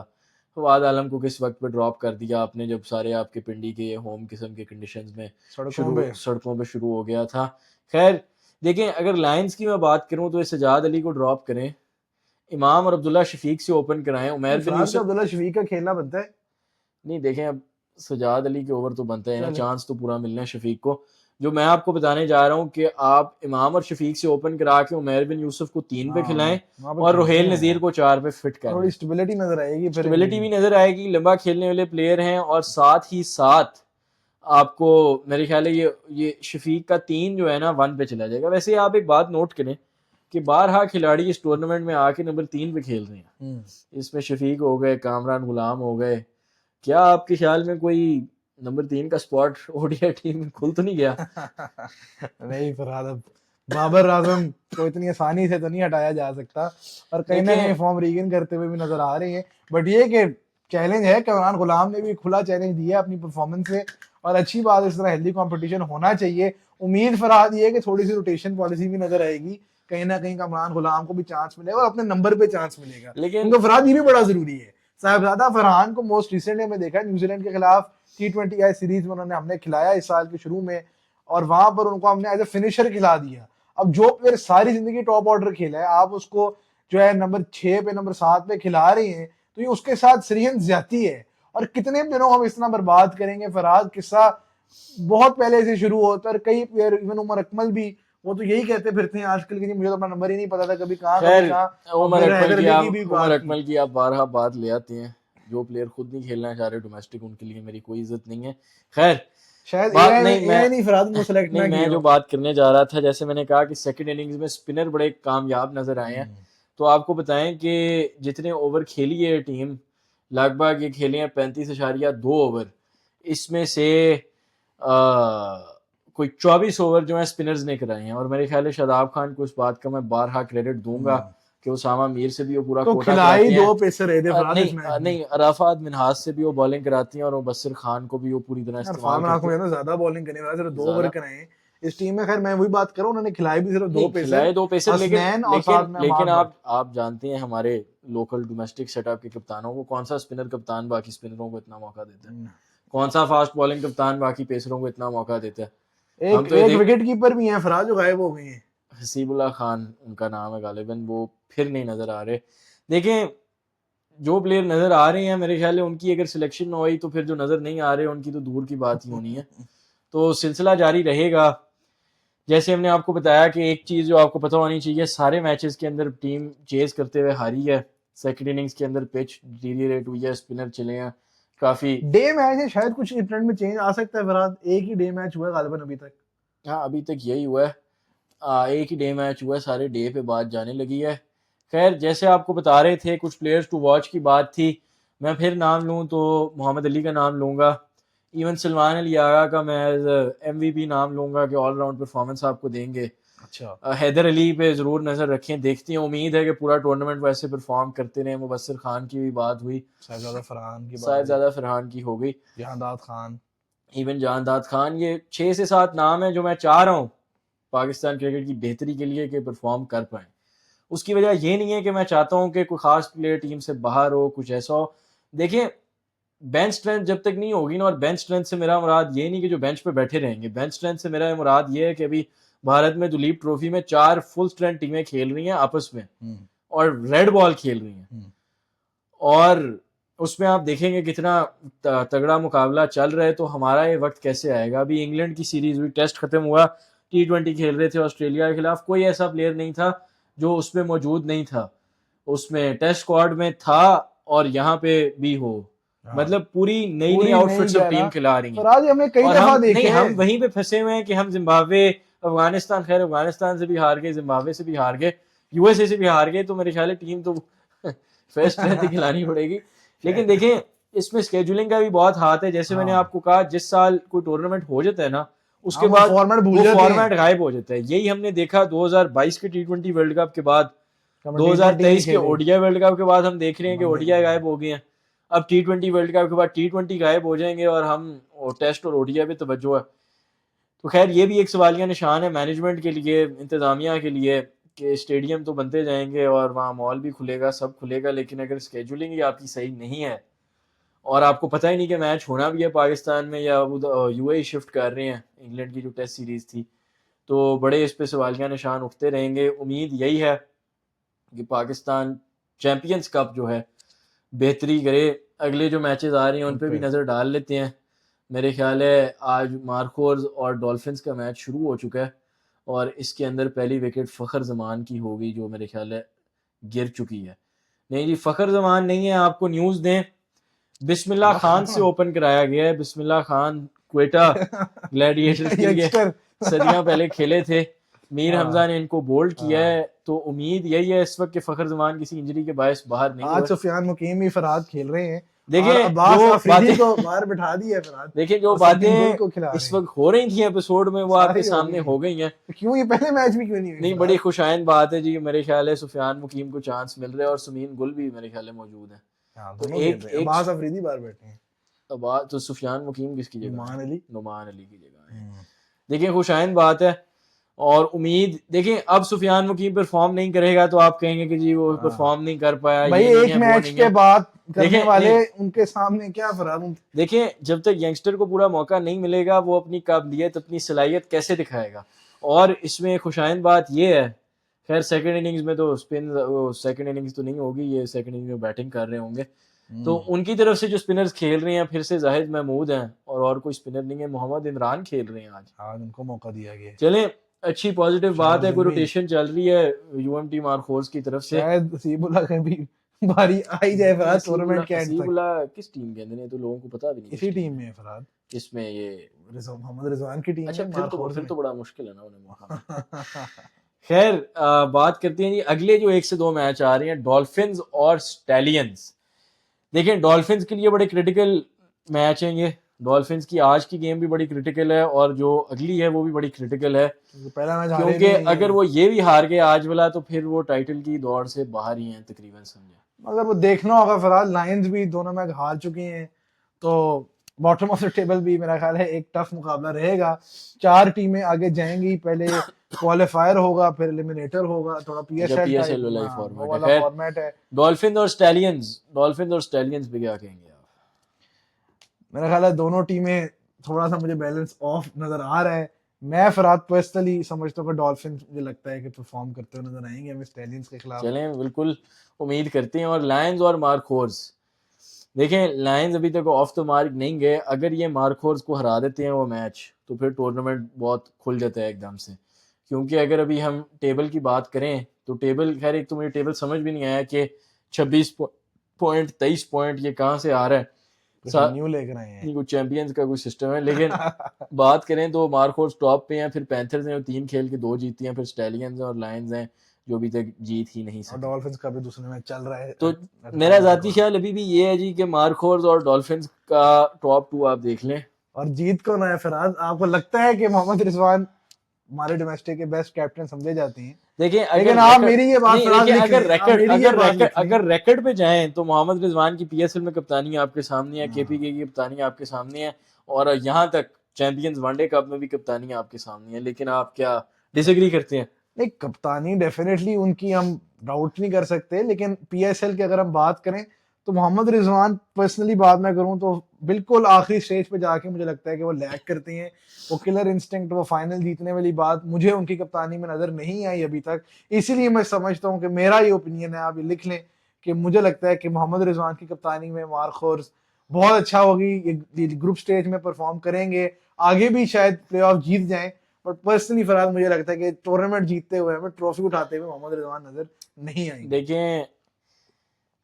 फवाद आलम को किस वक्त पे ड्रॉप कर दिया आपने जब सारे आपके पिंडी के होम किस्म के कंडीशंस में सड़कों पे शुरू हो गया था। खैर देखें अगर लायंस की मैं बात करूं तो सजाद अली को ड्रॉप करें, इमाम और अब्दुल्ला शफीक से ओपन कराएं, उमैर बिन यूसुफ। अब्दुल्ला शफीक का खेलना बनता है नहीं देखें अब सजाद अली के ओवर तो बनते हैं, चांस तो पूरा मिलना है शफीक को। जो मैं आपको बताने जा रहा हूं कि आप इमाम और शफीक से ओपन करा के उमैर बिन यूसुफ को 3 पे खिलाएं और रोहेल नजीर को 4 पे फिट करें, थोड़ी स्टेबिलिटी नजर आएगी, स्टेबिलिटी भी नजर आएगी, लंबा खेलने वाले प्लेयर हैं। और साथ ही साथ आपको मेरे ख्याल है ये शफीक का 3 जो है ना 1 पे चला जाएगा। वैसे आप एक बात नोट करें कि बारहा खिलाड़ी इस टूर्नामेंट में आके नंबर 3 पे खेल रहे हैं, इसमें शफीक हो गए, कामरान गुलाम हो गए। क्या आपके ख्याल में कोई नंबर 3 का स्पॉट ओडीआई टीम में खुल तो नहीं गया? नहीं फरहाद, अब बाबर आजम को इतनी आसानी से तो नहीं हटाया जा सकता और कहीं ना कहीं फॉर्म रीगेन करते हुए भी नजर आ रहे हैं। बट ये कि चैलेंज है, कामरान गुलाम ने भी खुला चैलेंज दिया अपनी परफॉर्मेंस से और अच्छी बात, इस तरह हेल्दी कंपटीशन होना चाहिए। उम्मीद फरहाद ये है कि थोड़ी सी रोटेशन पॉलिसी भी नजर आएगी, कहीं ना कहीं कामरान गुलाम को भी चांस मिलेगा और अपने नंबर पे चांस मिलेगा। लेकिन फरहाद ये भी बड़ा जरूरी है, साहिबजादा फरहान को मोस्ट रिसेंटली हमने देखा न्यूजीलैंड के खिलाफ T20 सीरीज में उन्होंने हमने खिलाया इस साल के शुरू में और वहां पर उनको हमने एज ए फिनिशर खिला दिया। अब जो प्लेयर सारी जिंदगी टॉप ऑर्डर खेला है, आप उसको जो है नंबर 6 पे नंबर 7 पे खिला रहे हैं, तो ये उसके साथ सरीहन ज्यादती है। और कितने दिनों हम इस तरह बर्बाद करेंगे फरहाद, किस्सा बहुत पहले से शुरू होता है। कई प्लेयर इवन उमर अकमल भी, वो तो यही कहते फिरते हैं आजकल की, मुझे तो अपना नंबर ही नहीं पता था कभी कहाँ उमर अकमल की आप बारहा बात ले आते हैं। जो प्लेयर खुद नहीं खेलना चाह रहे डोमेस्टिक, उनके लिए मेरी कोई इज्जत नहीं है। खैर शायद बात मैं जो बात करने जा रहा था, जैसे मैंने कहा कि सेकंड इनिंग्स में स्पिनर बड़े कामयाब नजर आए हैं। तो आपको बताएं कि जितने ओवर खेली है टीम, लगभग ये खेले हैं 35.2 ओवर, इसमें से कोई 24 ओवर जो है स्पिनर्स ने कराए हैं। और मेरे ख्याल है शादाब खान को इस बात का मैं बारहा क्रेडिट दूंगा कि उसामा मीर से भी वो पूरा तो कोटा खिलाई कराती हैं। 2 पेसर रहे थे फरहाद इस मैच में। नहीं अराफात मिनहाज से भी वो बॉलिंग कराती हैं और मुबस्सिर खान को भी वो पूरी तरह इस्तेमाल करती हैं। ज्यादा बॉलिंग करने वाला, सिर्फ 2 ओवर कराए इस टीम में। खैर मैं वही बात करूं, उन्होंने खिलाए भी सिर्फ 2 पेसर, लेकिन आप जानते हैं हमारे लोकल डोमेस्टिक सेटअप के कप्तानों को कौन सा स्पिनर कप्तान बाकी स्पिनरों को इतना मौका देता है, कौन सा फास्ट बॉलिंग कप्तान बाकी पेसरों को इतना मौका देता है। एक विकेट कीपर भी हैं फराज जो गायब हो गए हैं, हसीबुल्लाह खान उनका नाम है गालिबन, वो फिर नहीं नजर आ रहे। देखें जो प्लेयर नजर आ रहे हैं मेरे ख्याल है उनकी अगर सिलेक्शन ना हुई तो फिर जो नजर नहीं आ रहे उनकी तो दूर की बात ही होनी है। तो सिलसिला जारी रहेगा। जैसे हमने आपको बताया कि एक चीज जो आपको पता होनी चाहिए, सारे मैचेस के अंदर टीम चेज करते हुए हारी है। सेकंड इनिंग्स के अंदर पिच डिटीरियरेट हुई है, स्पिनर चले हैं काफी। डे मैच है, शायद कुछ ट्रेंड में चेंज आ सकता है फरहाद। एक ही डे मैच हुआ है गालिबन अभी तक। हाँ अभी तक यही हुआ है, एक ही डे मैच हुआ है, सारे डे पे बात जाने लगी है। खैर जैसे आपको बता रहे थे कुछ प्लेयर्स टू वॉच की बात थी, मैं फिर नाम लूँ तो मोहम्मद अली का नाम लूँगा, इवन सलमान अली आगा का मैं MVP नाम लूँगा कि ऑलराउंड परफॉर्मेंस आपको देंगे। अच्छा हैदर अली पे ज़रूर नज़र रखें, देखते हैं, उम्मीद है कि पूरा टूर्नामेंट वैसे परफॉर्म करते रहे। मुबस्सिर खान की भी बात हुई, साहिबजादा फरहान की हो गई, जहांदाद खान, इवन जहांदाद खान। ये 6 से 7 नाम है जो मैं चाह रहा हूँ पाकिस्तान क्रिकेट की बेहतरी के लिए कि परफॉर्म कर पाए। उसकी वजह ये नहीं है कि मैं चाहता हूँ कि कोई खास प्लेयर टीम से बाहर हो, कुछ ऐसा हो। देखिए बेंच स्ट्रेंथ जब तक नहीं होगी ना, और बेंच स्ट्रेंथ से मेरा मुराद ये नहीं कि जो बेंच पे बैठे रहेंगे, बेंच स्ट्रेंथ से मेरा मुराद ये है कि अभी भारत में दुलीप ट्रॉफी में 4 फुल स्ट्रेंथ टीमें खेल रही हैं आपस में और रेड बॉल खेल रही हैं, और उसमें आप देखेंगे कितना तगड़ा मुकाबला चल रहा है। तो हमारा ये वक्त कैसे आएगा? अभी इंग्लैंड की सीरीज हुई, टेस्ट खत्म हुआ, T20 खेल रहे थे ऑस्ट्रेलिया के खिलाफ, कोई ऐसा प्लेयर नहीं था जो उसमें मौजूद नहीं था, उसमें टेस्ट स्क्वाड में था और यहाँ पे भी हो। हाँ। मतलब पूरी नई पूरी आउटफिट सब 11 टीम खिला रही और है। आज हमने कई और दफा हम देखे नहीं, हम हैं। वहीं पे फंसे हुए हैं कि हम जिम्बाब्वे, अफगानिस्तान, खैर अफगानिस्तान से भी हार गए, जिम्बाब्वे से भी हार गए, यूएसए से भी हार गए, तो मेरे ख्याल है टीम तो फर्स्ट रहती खिलानी पड़ेगी। लेकिन देखें, इसमें स्केजुलिंग का भी बहुत हाथ है। जैसे मैंने हाँ आपको कहा, जिस साल कोई टूर्नामेंट हो जाता है ना, उसके हम वो बाद फॉर्मेट भूल वो जाते हैं। फॉर्मेट गायब हो जाता है। यही हमने देखा 2022 के T20 वर्ल्ड कप के बाद, हम T20 नहीं 2023 के खेले। ओडीआई वर्ल्ड कप के बाद हम देख रहे हैं कि बंद ओडीआई हो गायब हो गए हैं। अब T20 वर्ल्ड कप के बाद T20 गायब हो जाएंगे और हम टेस्ट और ओडीआई पे तवज्जो है। तो खैर ये भी एक सवालिया निशान है मैनेजमेंट के लिए, इंतजामिया के लिए, कि स्टेडियम तो बनते जाएंगे और वहाँ मॉल भी खुलेगा, सब खुलेगा, लेकिन अगर स्केजुलिंग ही आपकी सही नहीं है और आपको पता ही नहीं कि मैच होना भी है पाकिस्तान में या यूएई शिफ्ट कर रहे हैं, इंग्लैंड की जो टेस्ट सीरीज थी, तो बड़े इस पे सवालिया निशान उठते रहेंगे। उम्मीद यही है कि पाकिस्तान चैंपियंस कप जो है बेहतरी करे। अगले जो मैचेस आ रहे हैं उन पे भी नज़र डाल लेते हैं। मेरे ख्याल है आज मार्कोर्स और डॉल्फिन्स का मैच शुरू हो चुका है और इसके अंदर पहली विकेट फ़खर जमान की होगी, जो मेरे ख्याल है गिर चुकी है। नहीं जी, फ़खर जमान नहीं है, आपको न्यूज़ दें, बिस्मिल्लाह खान से ओपन कराया गया है। बिस्मिल्लाह खान क्वेटा ग्लैडिएटर्स के लिए यंगस्टर सदियां पहले खेले थे, मीर हाँ। हमजा ने इनको बोल्ड किया हाँ। है। तो उम्मीद यही है इस वक्त कि फ़खर जमान किसी इंजरी के बायस बाहर नहीं आज हुए। सुफियान मुकीम भी फरहाद खेल रहे हैं और देखिए अब्बास जो अफरीदी को बातें बाहर बिठा दिया है फरहाद देखिए जो और सलमीन गुल बातें को खिला इस रहे हैं। वक्त हो रही थी एपिसोड में, वो आपके सारी हो सामने गई हो गई हैं। तो क्यों ये पहले मैच में क्यों नहीं हुई नहीं, बड़ी फरहाद? खुशाइन बात है जी। मेरे ख्याल है सुफियान मुकीम को चांस मिल रहा है और सुमीन गुल भी मेरे ख्याल है मौजूद है। हाँ तो दोनों खेल एक रहे हैं। एक अब्बास अफरीदी बाहर बैठे हैं। बात तो सुफियान मुकीम किसकी जगह नुमान है? अली। नुमान अली की जगह है। देखिए खुशाइन बात है और उम्मीद, देखिए अब सुफियान मुकीम परफॉर्म नहीं करेगा तो आप कहेंगे कि जी वो हाँ परफॉर्म नहीं कर पाया, भाई ये नहीं एक है, वो मैच नहीं के है। बाद करने देखिए वाले नहीं, उनके सामने क्या फरहाद? देखिए जब तक यंगस्टर को पूरा मौका नहीं मिलेगा वो अपनी काबिलियत, अपनी सलाहियत कैसे दिखाएगा। और इसमें खुशाइन बात ये है, खैर सेकंड इनिंग्स में तो स्पिन, सेकंड इनिंग्स तो नहीं होगी, ये सेकंड इनिंग्स में बैटिंग कर रहे होंगे, तो उनकी तरफ से जो स्पिनर्स खेल रहे हैं फिर से जाहिद महमूद हैं और कोई स्पिनर नहीं है, मोहम्मद इमरान खेल रहे हैं आज। आज उनको मौका दिया गया। चलें, अच्छी पॉजिटिव बात है, कोई जमील रोटेशन चल रही है यूएमटी मार्कोर्स की तरफ से। शायद नसीबुल्लाह का भी बारी आ ही जाए फरहाद टूर्नामेंट के एंड तक। नसीबुल्लाह किस टीम के अंदर है, तो लोगों को पता भी नहीं। इसी टीम में है फरहाद, इसमें ये मोहम्मद रिजवान की टीम अच्छा, में फिर मार्कोर्स तो में। बड़ा मुश्किल है ना उन्हें मौका। खैर बात करते हैं जी अगले जो 1 से 2 मैच आ रहे हैं, डॉल्फिन्स और स्टैलियंस। देखिए डॉल्फिन्स के लिए बड़े क्रिटिकल मैच हैं ये। डॉल्फिन्स की आज की गेम भी बड़ी क्रिटिकल है और जो अगली है वो भी बड़ी क्रिटिकल है, पहला मैच हारे क्योंकि भी नहीं अगर है। वो ये भी हार गए आज वाला तो फिर वो टाइटल की दौड़ से बाहर ही हैं तकरीबन, समझे। अगर वो देखना होगा फरहाद, लायंस भी दोनों मैच हार चुकी हैं, तो बॉटम ऑफ द टेबल भी मेरा ख्याल है एक टफ मुकाबला रहेगा। 4 टीमें आगे जाएंगी, पहले क्वालिफायर होगा, फिर एलिमिनेटर होगा, थोड़ा पीएसएल टाइप वाला वो फॉर्मेट वाला है। फॉर्मेट है। डॉल्फिन और स्टैलियंस पे क्या कहेंगे आप? मेरा ख्याल है दोनों टीमें थोड़ा सा मुझे बैलेंस ऑफ नजर आ रहा है। मैं फरहाद पर्सनली समझता हूँ कि डॉल्फिन मुझे लगता है कि परफॉर्म करते हुए नजर आएंगे हमें स्टैलियंस के खिलाफ। चलें, बिल्कुल उम्मीद करते हैं। और लायंस और मार्कोर्स, देखें लायंस अभी तक ऑफ द मार्क नहीं गए, अगर ये मार्कोर्स को हरा देते हैं वो मैच तो फिर टूर्नामेंट बहुत खुल जाता है एकदम से। क्योंकि अगर अभी हम टेबल की बात करें तो टेबल, खैर एक तो मुझे टेबल समझ भी नहीं आया कि 26 पॉइंट 23 पॉइंट ये कहाँ से आ रहा है। न्यू लेकर आए हैं। नहीं, कोई चैंपियंस का कोई सिस्टम है, लेकिन बात करें तो मार्कोर्स टॉप पे हैं, फिर पैंथर्स हैं जो 3 खेल के 2 जीती हैं, फिर स्टैलियंस हैं और लायंस हैं जो अभी तक जीत ही नहीं और सके। डॉल्फिन्स का भी दूसरे मैच चल रहा है। तो मेरा जाती ख्याल अभी भी ये है जी कि मार्कोर्स और डॉल्फिन्स का टॉप 2 आप देख लें। और जीत कौन है फरहाद? आपको लगता है कि मोहम्मद रिजवान हमारे डोमेस्टिक के बेस्ट कैप्टन समझे जाते हैं? देखिए लेकिन आप मेरी ये बात फरहाद लिख लें, अगर रिकॉर्ड पे जाएं तो मोहम्मद रिजवान की पीएसएल में कप्तानी आपके सामने है, केपीके की कप्तानी आपके सामने है और यहाँ तक चैंपियंस वनडे कप में भी कप्तानी आपके सामने है, लेकिन आप क्या डिसएग्री करते हैं? नहीं, कप्तानी डेफिनेटली उनकी हम डाउट नहीं कर सकते, लेकिन पीएसएल की अगर हम बात करें तो मोहम्मद रिजवान पर्सनली बात मैं करूं तो बिल्कुल आखिरी स्टेज पे जाके मुझे लगता है कि वो लैग करते हैं। वो किलर इंस्टिंक्ट, वो फाइनल जीतने वाली बात मुझे उनकी कप्तानी में नजर नहीं आई अभी तक। इसीलिए मैं समझता हूं कि मेरा ये ओपिनियन है, आप ये लिख लें कि मुझे लगता है कि मोहम्मद रिजवान की कप्तानी में मार्कोर्स बहुत अच्छा होगी, ये ग्रुप स्टेज में परफॉर्म करेंगे, आगे भी शायद प्लेऑफ जीत जाएं। बट पर्सनली फरहाद मुझे लगता है कि टूर्नामेंट जीतते हुए हमें ट्रॉफी उठाते हुए मोहम्मद रिजवान नजर नहीं आएंगे। देखें,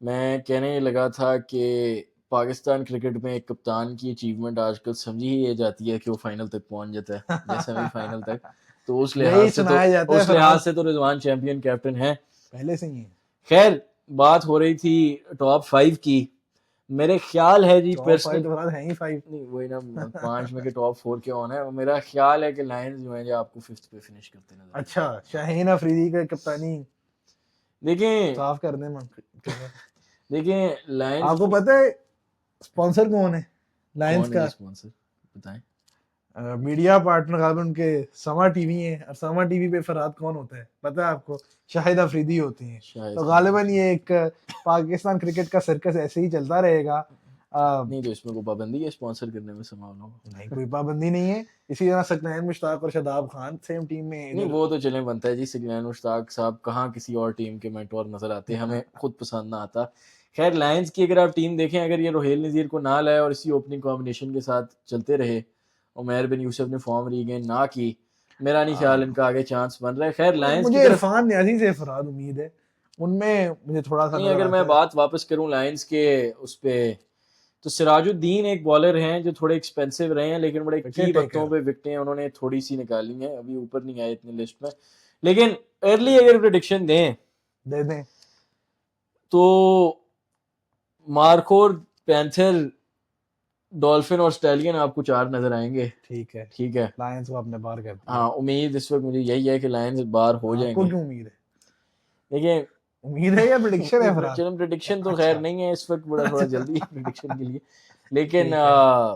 मैं कहने ये लगा था कि पाकिस्तान क्रिकेट में एक कप्तान की अचीवमेंट आजकल समझी ही ये जाती है कि वो फाइनल तक पहुंच जाता है या सेमीफाइनल तक, तो उस यही लिहाज से सुनाया जाता है उस लिहाज फरहाद, से तो रिजवान चैंपियन कैप्टन है। पहले से ही है। खैर, बात हो रही थी टॉप 5 की। मेरे ख्याल है जी टॉप 5 पर्सनल तो फरहाद है ही 5। नहीं, वही ना, 5 में के टॉप 4 के ऑन है। मेरा ख्याल है कि लायंस जो है जो आपको 5th पे फिनिश करते नजर आएंगे। अच्छा, शाहीन अफरीदी का कप्तानी देखें साफ कर दें देखें लायंस आपको पता है स्पॉन्सर कौन है लायंस कौन है का? जी स्पॉन्सर, बताएं। मीडिया पार्टनर गालिबन उनके समा टीवी है, और समा टीवी पे फरहाद कौन होता है पता है आपको? शाहिद अफरीदी होती हैं। शायद तो गालिबन ये एक पाकिस्तान क्रिकेट का सर्कस ऐसे ही चलता रहेगा। नहीं, तो इसमें कोई पाबंदी है स्पॉन्सर करने में संभावना को? नहीं, कोई पाबंदी नहीं है। इसी तरह सकनैन मुश्ताक और शादाब खान सेम टीम में नहीं, इधर। वो तो चले बनता है जी। सिग्नैन मुश्ताक साहब कहाँ किसी और टीम के मेंटोर नजर आते हैं, हमें खुद पसंद ना आता। खैर, लायंस की अगर आप टीम देखें, अगर ये रोहेल नज़ीर को ना लाए और इसी ओपनिंग कॉम्बिनेशन के साथ चलते रहे, उमैर बिन यूसुफ ने फॉर्म रीगेन ना की, मेरा नहीं ख्याल इनका आगे चांस बन रहा है। खैर, लायंस की मुझे तरफ इरफान न्याजी से फरहाद उम्मीद है, उनमें मुझे थोड़ा सा नहीं, नजर अगर आता मैं है। बात वापस करूं लायंस के उस पे, तो सिराजुद्दीन एक बॉलर हैं जो थोड़े एक्सपेंसिव रहे हैं, लेकिन बड़े की विकेट वक्तों टेकर पे विकटें उन्होंने थोड़ी सी निकाली हैं, अभी ऊपर नहीं आए इतनी लिस्ट में। लेकिन अर्ली अगर प्रिडिक्शन दें दे दें। तो मार्कोर, पैंथर, डॉल्फिन और स्टैलियन आपको 4 नजर आएंगे। ठीक है, ठीक है, लायंस को आपने बाहर कर दिया। हाँ, उम्मीद इस वक्त मुझे यही है कि लायंस बाहर हो आपको जाएंगे। क्यों उम्मीद है? देखिए, उम्मीद है या प्रिडिक्शन है फरहाद? चलो, प्रिडिक्शन तो खैर अच्छा, नहीं है इस वक्त, बड़ा थोड़ा जल्दी है प्रिडिक्शन के लिए। लेकिन ठीक है।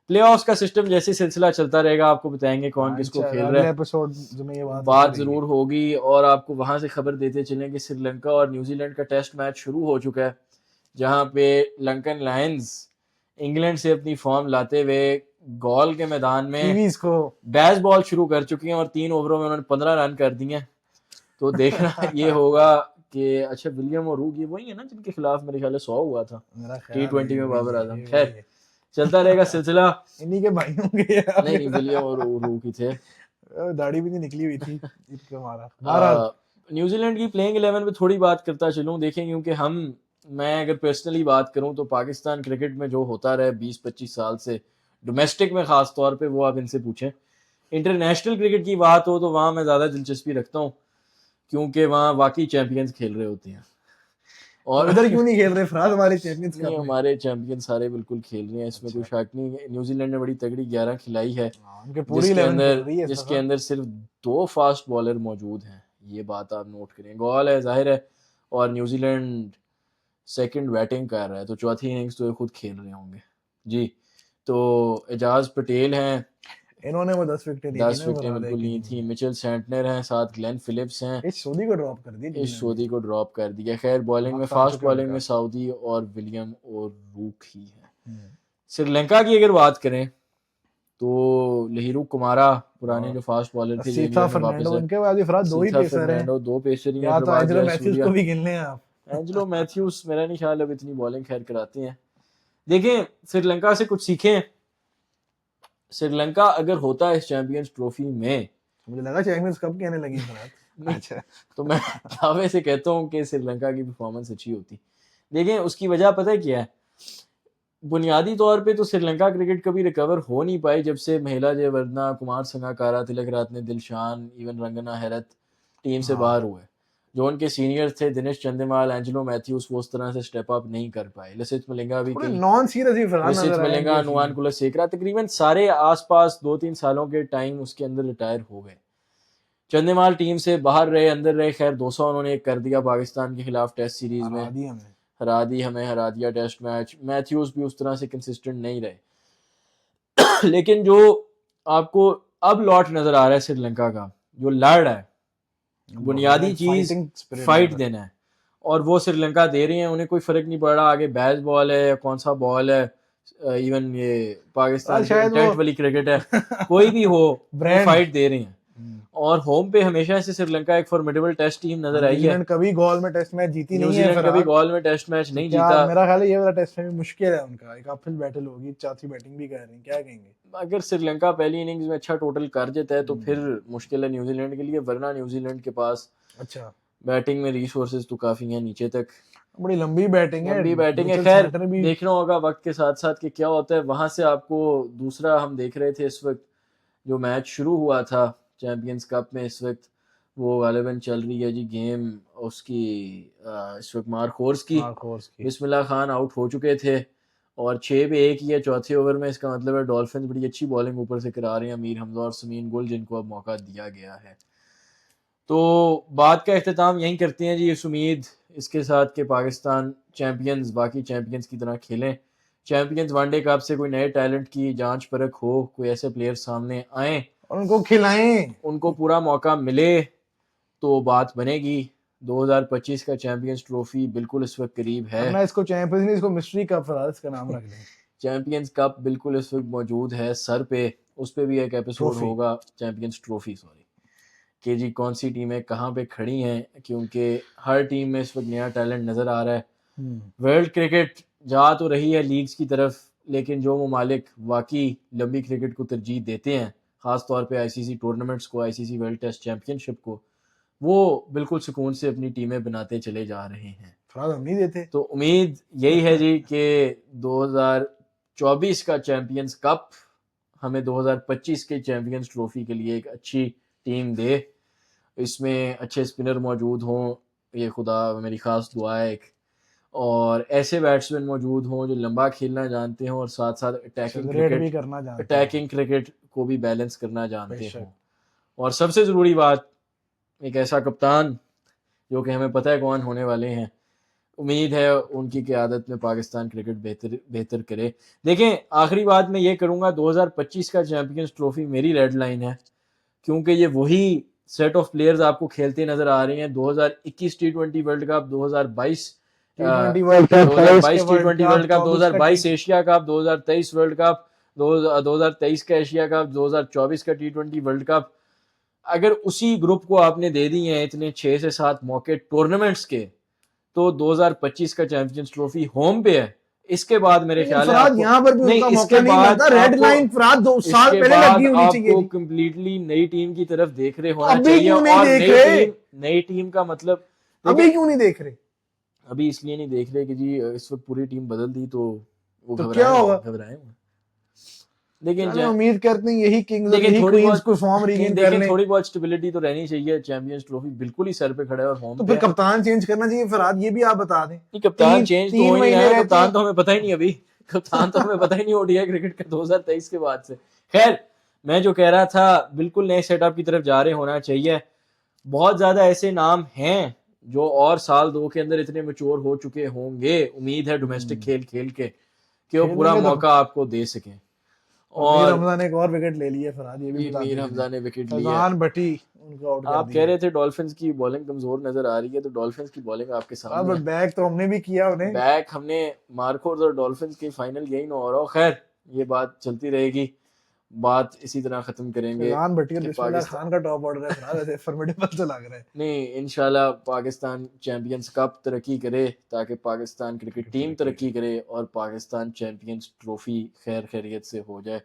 प्लेऑफ्स का सिस्टम जैसे सिलसिला चलता रहेगा, आपको बताएंगे कौन किसको अच्छा, खेल रहा अगले है, एपिसोड में ये बात होती बात रहेगी। जरूर होगी। और आपको वहां से खबर देते चलें कि श्रीलंका और न्यूजीलैंड का टेस्ट मैच शुरू हो चुका है, जहां पे लंकन लायंस इंग्लैंड से अपनी फॉर्म लाते हुए गॉल के मैदान में कीवीज को बैस बॉल शुरू कर चुकी हैं और 3 ओवरों में उन्होंने 15 रन कर दिए हैं। तो देखना ये होगा कि अच्छा, विलियम और रूक ये वही है ना जिनके खिलाफ मेरे ख्याल से 100 हुआ था मेरा टी ख्याल है ट्वेंटी ये में वही बाबर है, आजम। ये वही खैर, है। चलता रहेगा सिलसिला। इन्हीं के भाई होंगे यार। नहीं नहीं, विलियम और रूक ही थे। दाढ़ी भी नहीं निकली हुई थी इनके हमारा। बहरहाल न्यूजीलैंड की प्लेइंग 11 पे थोड़ी बात करता चलूं। देखें, क्योंकि मैं अगर पर्सनली बात करूं तो पाकिस्तान क्रिकेट में जो होता रहा 20-25 साल से, डोमेस्टिक में खास तौर पे, वो आप इनसे पूछें। इंटरनेशनल क्रिकेट की बात हो तो वहाँ मैं ज़्यादा दिलचस्पी रखता हूँ, क्योंकि वहाँ वाकई चैंपियंस खेल रहे होते हैं। तो और इधर क्यों नहीं खेल रहे फरहाद हमारे चैंपियंस नहीं, कप में? हमारे चैंपियन सारे बिल्कुल खेल रहे हैं, इसमें कोई अच्छा, शक नहीं। न्यूजीलैंड ने बड़ी तगड़ी 11 खिलाई है, उनके पूरी 11 खेल रही है इस जिसके दफा। अंदर सिर्फ 2 फास्ट बॉलर मौजूद हैं। ये बात आप नोट करें। गॉल है, जाहिर है, और न्यूजीलैंड सेकंड बैटिंग कर रहा है, तो चौथी इनिंग्स तो ये खुद खेल रहे होंगे जी। तो एजाज पटेल हैं, इन्होंने वो 10 विकेटें ली थी 10 ना विकेटें फरहाद बिल्कुल एक ली इनिंग थी। में। मिचेल सेंटनर हैं, साथ ग्लेन फिलिप्स हैं। इस सोदी को ड्रॉप कर दी इस न्यूजीलैंड सऊदी ने। को ड्रॉप कर दिया। खैर, बॉलिंग में, वक्त आ फास्ट चुका है बॉलिंग में उनका। सऊदी और विलियम और रूक ही है। श्रीलंका की अगर बात करें तो लहिरू कुमारा, पुराने और जो फास्ट बॉलर थे, जो सीथा इंग्लैंड में वापस फर्नांडो, है। इनके बाद भी फरहाद 2 ही सीथा पेसर हैं। फर्नांडो 2 पेसर ही हैं, या फिर तो बाद एंजेलो मैथ्यूज जयसूर्या। को भी गिन लें आप। एंजेलो मैथ्यूज मेरा नहीं ख्याल अब इतनी बॉलिंग खैर कराते हैं। देखें, श्रीलंका से कुछ सीखें। श्रीलंका अगर होता है इस चैंपियंस ट्रॉफी में, मुझे लगा चैंपियंस कप कहने लगी फरहाद। नहीं, अच्छा, तो मैं दावे से कहता हूँ कि श्रीलंका की परफॉर्मेंस अच्छी होती। देखें, उसकी वजह पता है क्या है? बुनियादी तौर पे तो श्रीलंका क्रिकेट कभी रिकवर हो नहीं पाई जब से महिला जयवर्धना, कुमार संगकारा, तिलक रत्ने, दिलशान, इवन रंगना हैरत टीम से हाँ, बाहर हुए। जो उनके सीनियर्स थे, दिनेश चंदेमाल, एंजेलो मैथ्यूज, वो उस तरह से स्टेप अप नहीं कर पाए। लसित मलिंगा भी थोड़े कहीं, नॉन सीरियस ही फरहाद लसित नजर आए मलिंगा, इनके अनुमान सीन। कुलसेकरा तकरीबन सारे आसपास 2-3 सालों के टाइम उसके अंदर रिटायर हो गए। चंदेमाल टीम से बाहर रहे, अंदर रहे। खैर, 200 उन्होंने एक कर दिया पाकिस्तान के खिलाफ टेस्ट सीरीज में, हरा दी हमें। हरा दिया टेस्ट मैच। मैथ्यूज भी उस तरह से कंसिस्टेंट नहीं रहे। लेकिन जो आपको अब लॉट नजर आ रहा है श्रीलंका का, जो लड़ रहा है, बुनियादी चीज फाइटिंग स्पिरिट फाइट नजर। देना है, और वो श्रीलंका दे रही है। उन्हें कोई फर्क नहीं पड़ रहा आगे बैस बॉल है या कौन सा बॉल है, इवन ये आज पाकिस्तान की शायद वो इंटेंट वाली क्रिकेट है, कोई भी हो, वो ब्रांड। फाइट दे रही हैं। और होम पे हमेशा से श्रीलंका एक फॉर्मिडेबल टेस्ट टीम नजर आई है। न्यूजीलैंड कभी गोल में टेस्ट मैच जीती नहीं है न्यूजीलैंड कभी फरहाद। गोल में टेस्ट मैच तो नहीं क्या जीता। मेरा ख्याल है ये वाला टेस्ट में भी मुश्किल है उनका, एक अपहिल बैटल होगी, चौथी बैटिंग भी कर रही, क्या कहेंगे? अगर श्रीलंका पहली इनिंग्स में अच्छा टोटल कर देता है तो फिर हम्म। मुश्किल है न्यूजीलैंड के लिए, वरना न्यूजीलैंड के पास अच्छा, बैटिंग में रिसोर्सेज तो काफी हैं नीचे तक। बड़ी लंबी बैटिंग है, लंबी बैटिंग है। मिचेल खैर सैंटनर भी। देखना होगा वक्त के साथ साथ कि क्या होता है वहां से। आपको दूसरा हम देख रहे थे इस वक्त जो मैच शुरू हुआ था चैंपियंस कप में, इस वक्त वो गालिबन चल रही है जी गेम उसकी इस वक्त मार्क होर्स की। मार्कोस की। बिस्मिल्लाह खान आउट हो चुके थे और 6 पे 1 ही है चौथे ओवर में। इसका मतलब है डॉल्फिन्स बड़ी अच्छी बॉलिंग ऊपर से करा रहे हैं, अमीर हमजा और समीन गुल, जिनको अब मौका दिया गया है। तो बात का अख्ताम यहीं करते हैं जी, इस उम्मीद इसके साथ कि पाकिस्तान चैंपियंस बाकी चैंपियंस की तरह खेलें। चैंपियंस वनडे कप से कोई नए टैलेंट की जांच परख हो, कोई ऐसे प्लेयर सामने आए, और उनको खिलाएं। उनको पूरा मौका मिले तो बात बनेगी। 2025 का चैंपियंस ट्रॉफी बिल्कुल इस वक्त करीब है। वरना इसको चैंपियंस नहीं, इसको मिस्ट्री कप फरहाद इसका नाम रख दें। चैंपियंस कप बिल्कुल इस वक्त मौजूद है सर पे, उस पे भी एक एपिसोड ट्रॉफी। होगा। चैंपियंस ट्रॉफी सॉरी, कि जी कौन सी टीमें कहाँ पे खड़ी हैं, क्योंकि हर टीम में इस वक्त नया टैलेंट नज़र आ रहा है। वर्ल्ड क्रिकेट जा तो रही है लीग्स की तरफ, लेकिन जो ममालिक वाकई लंबी क्रिकेट को तरजीह देते हैं, ख़ास तौर पे आईसीसी टूर्नामेंट्स को, आईसीसी वर्ल्ड टेस्ट चैंपियनशिप को, वो बिल्कुल सुकून से अपनी टीमें बनाते चले जा रहे हैं। फरहाद हम नहीं देते। तो उम्मीद यही है जी कि 2024 का चैंपियंस कप हमें 2025 के चैंपियंस ट्रॉफी के लिए एक अच्छी टीम दे, इसमें अच्छे स्पिनर मौजूद हों, ये खुदा मेरी खास दुआ है एक, और ऐसे बैट्समैन मौजूद हों जो लंबा खेलना जानते हों और साथ साथ सेलिब्रेट भी करना जानते हैं। अटैकिंग क्रिकेट को भी बैलेंस करना जानते बेशक। हों। और सबसे ज़रूरी बात, एक ऐसा कप्तान जो कि हमें पता है कौन होने वाले हैं। उम्मीद है उनकी क़यादत में पाकिस्तान क्रिकेट बेहतर बेहतर करे। देखें, आखिरी बात मैं ये करूँगा, 2025 का चैंपियंस ट्रॉफी मेरी रेड लाइन है, क्योंकि ये वही सेट ऑफ प्लेयर्स आपको खेलते नजर आ रहे हैं। 2021 टी20 world cup, 2022 T20 world cup, 2022 टी20 वर्ल्ड कप, 24 का 2022 एशिया कप, 2023 वर्ल्ड कप, 2023 का एशिया कप, 2024 का टी20 वर्ल्ड कप। अगर उसी ग्रुप को आपने दे दी हैं इतने 6 से 7 मौके टूर्नामेंट्स के, तो 2025 का चैंपियंस ट्रॉफी होम पे है। इसके बाद मेरे लेकिन ख्याल है फरहाद आपको यहाँ पर भी नहीं, उनका इसके मौका नहीं बाद मिलता। रेड आपको लाइन फरहाद 2 साल इसके पहले बाद लगी होनी चाहिए आपको थी। कंप्लीटली नई टीम की तरफ देख रहे तो होना अभी चाहिए। क्यों नहीं और देख रहे? नई टीम का मतलब अभी देखिए, क्यों नहीं देख रहे? अभी इसलिए नहीं देख रहे कि जी इस वक्त पूरी टीम बदल दी तो वो तो क्या होगा? घबराए हुए। लेकिन चलो उम्मीद करते हैं यही किंग्स और लेकिन यही थोड़ी क्वींस बहुत को फॉर्म रीगेन कर देखें, लें। थोड़ी बहुत स्टेबिलिटी तो रहनी चाहिए। चैंपियंस ट्रॉफी बिल्कुल ही सर पे खड़ा है और होम तो पे फिर है। कप्तान चेंज करना चाहिए फरहाद, ये भी आप बता दें। नहीं, कप्तान तीन चेंज तो तीन हो ही नहीं महीने रहा है। रहते कप्तान हैं। तो हमें पता ही नहीं अभी। कप्तान तो हमें पता ही नहीं ओडीआई क्रिकेट का 2023 के बाद से। खैर, मैं जो कह रहा था, बिल्कुल नए सेटअप की तरफ जा रहे होना चाहिए। बहुत ज्यादा ऐसे नाम हैं जो और साल 2 के अंदर इतने मैच्योर हो चुके होंगे, उम्मीद है डोमेस्टिक खेल खेल के, कि वो पूरा खेलेंगे तो। मौका आपको दे सकें। और मीर और हमजा ने एक और विकेट ले लिया फरहाद, ये भी बता मीर देते हमजा हैं। ने विकेट लिया। फैजान भट्टी उनको आउट कर आप कह दिया रहे है। थे डॉल्फिन्स की बॉलिंग कमजोर नजर आ रही है, तो डॉल्फिन्स की बॉलिंग आपके अब सामने है। बैक तो हमने भी किया उन्हें। बैक हमने मार्कोस और डॉल्फिन्स की फाइनल यही ना हो रहा हो। खैर, ये बात चलती रहेगी, बात इसी तरह खत्म करेंगे फैजान भट्टी और कि बिस्मिल्लाह पाकिस्तान खान का टॉप ऑर्डर है फरहाद, ऐसे फॉर्मिडेबल तो लग रहा है। नहीं, इंशाल्लाह पाकिस्तान चैंपियंस कप तरक्की करे, ताकि पाकिस्तान क्रिकेट टीम तरक्की करे और पाकिस्तान चैंपियंस ट्रॉफी खैर खैरियत से हो जाए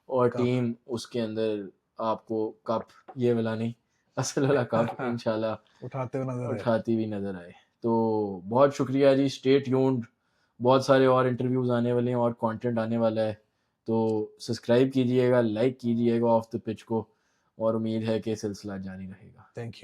और कप। टीम उसके अंदर आपको कप, ये वाला नहीं, असल वाला कप इंशाल्लाह उठाते हुए नजर आए। उठाती हुई नजर आए। तो बहुत शुक्रिया जी, स्टे ट्यून्ड। बहुत सारे और इंटरव्यूज आने वाले हैं और कंटेंट आने वाला है, तो सब्सक्राइब कीजिएगा, लाइक कीजिएगा ऑफ द पिच को, और उम्मीद है कि सिलसिला जारी रहेगा। Thank you.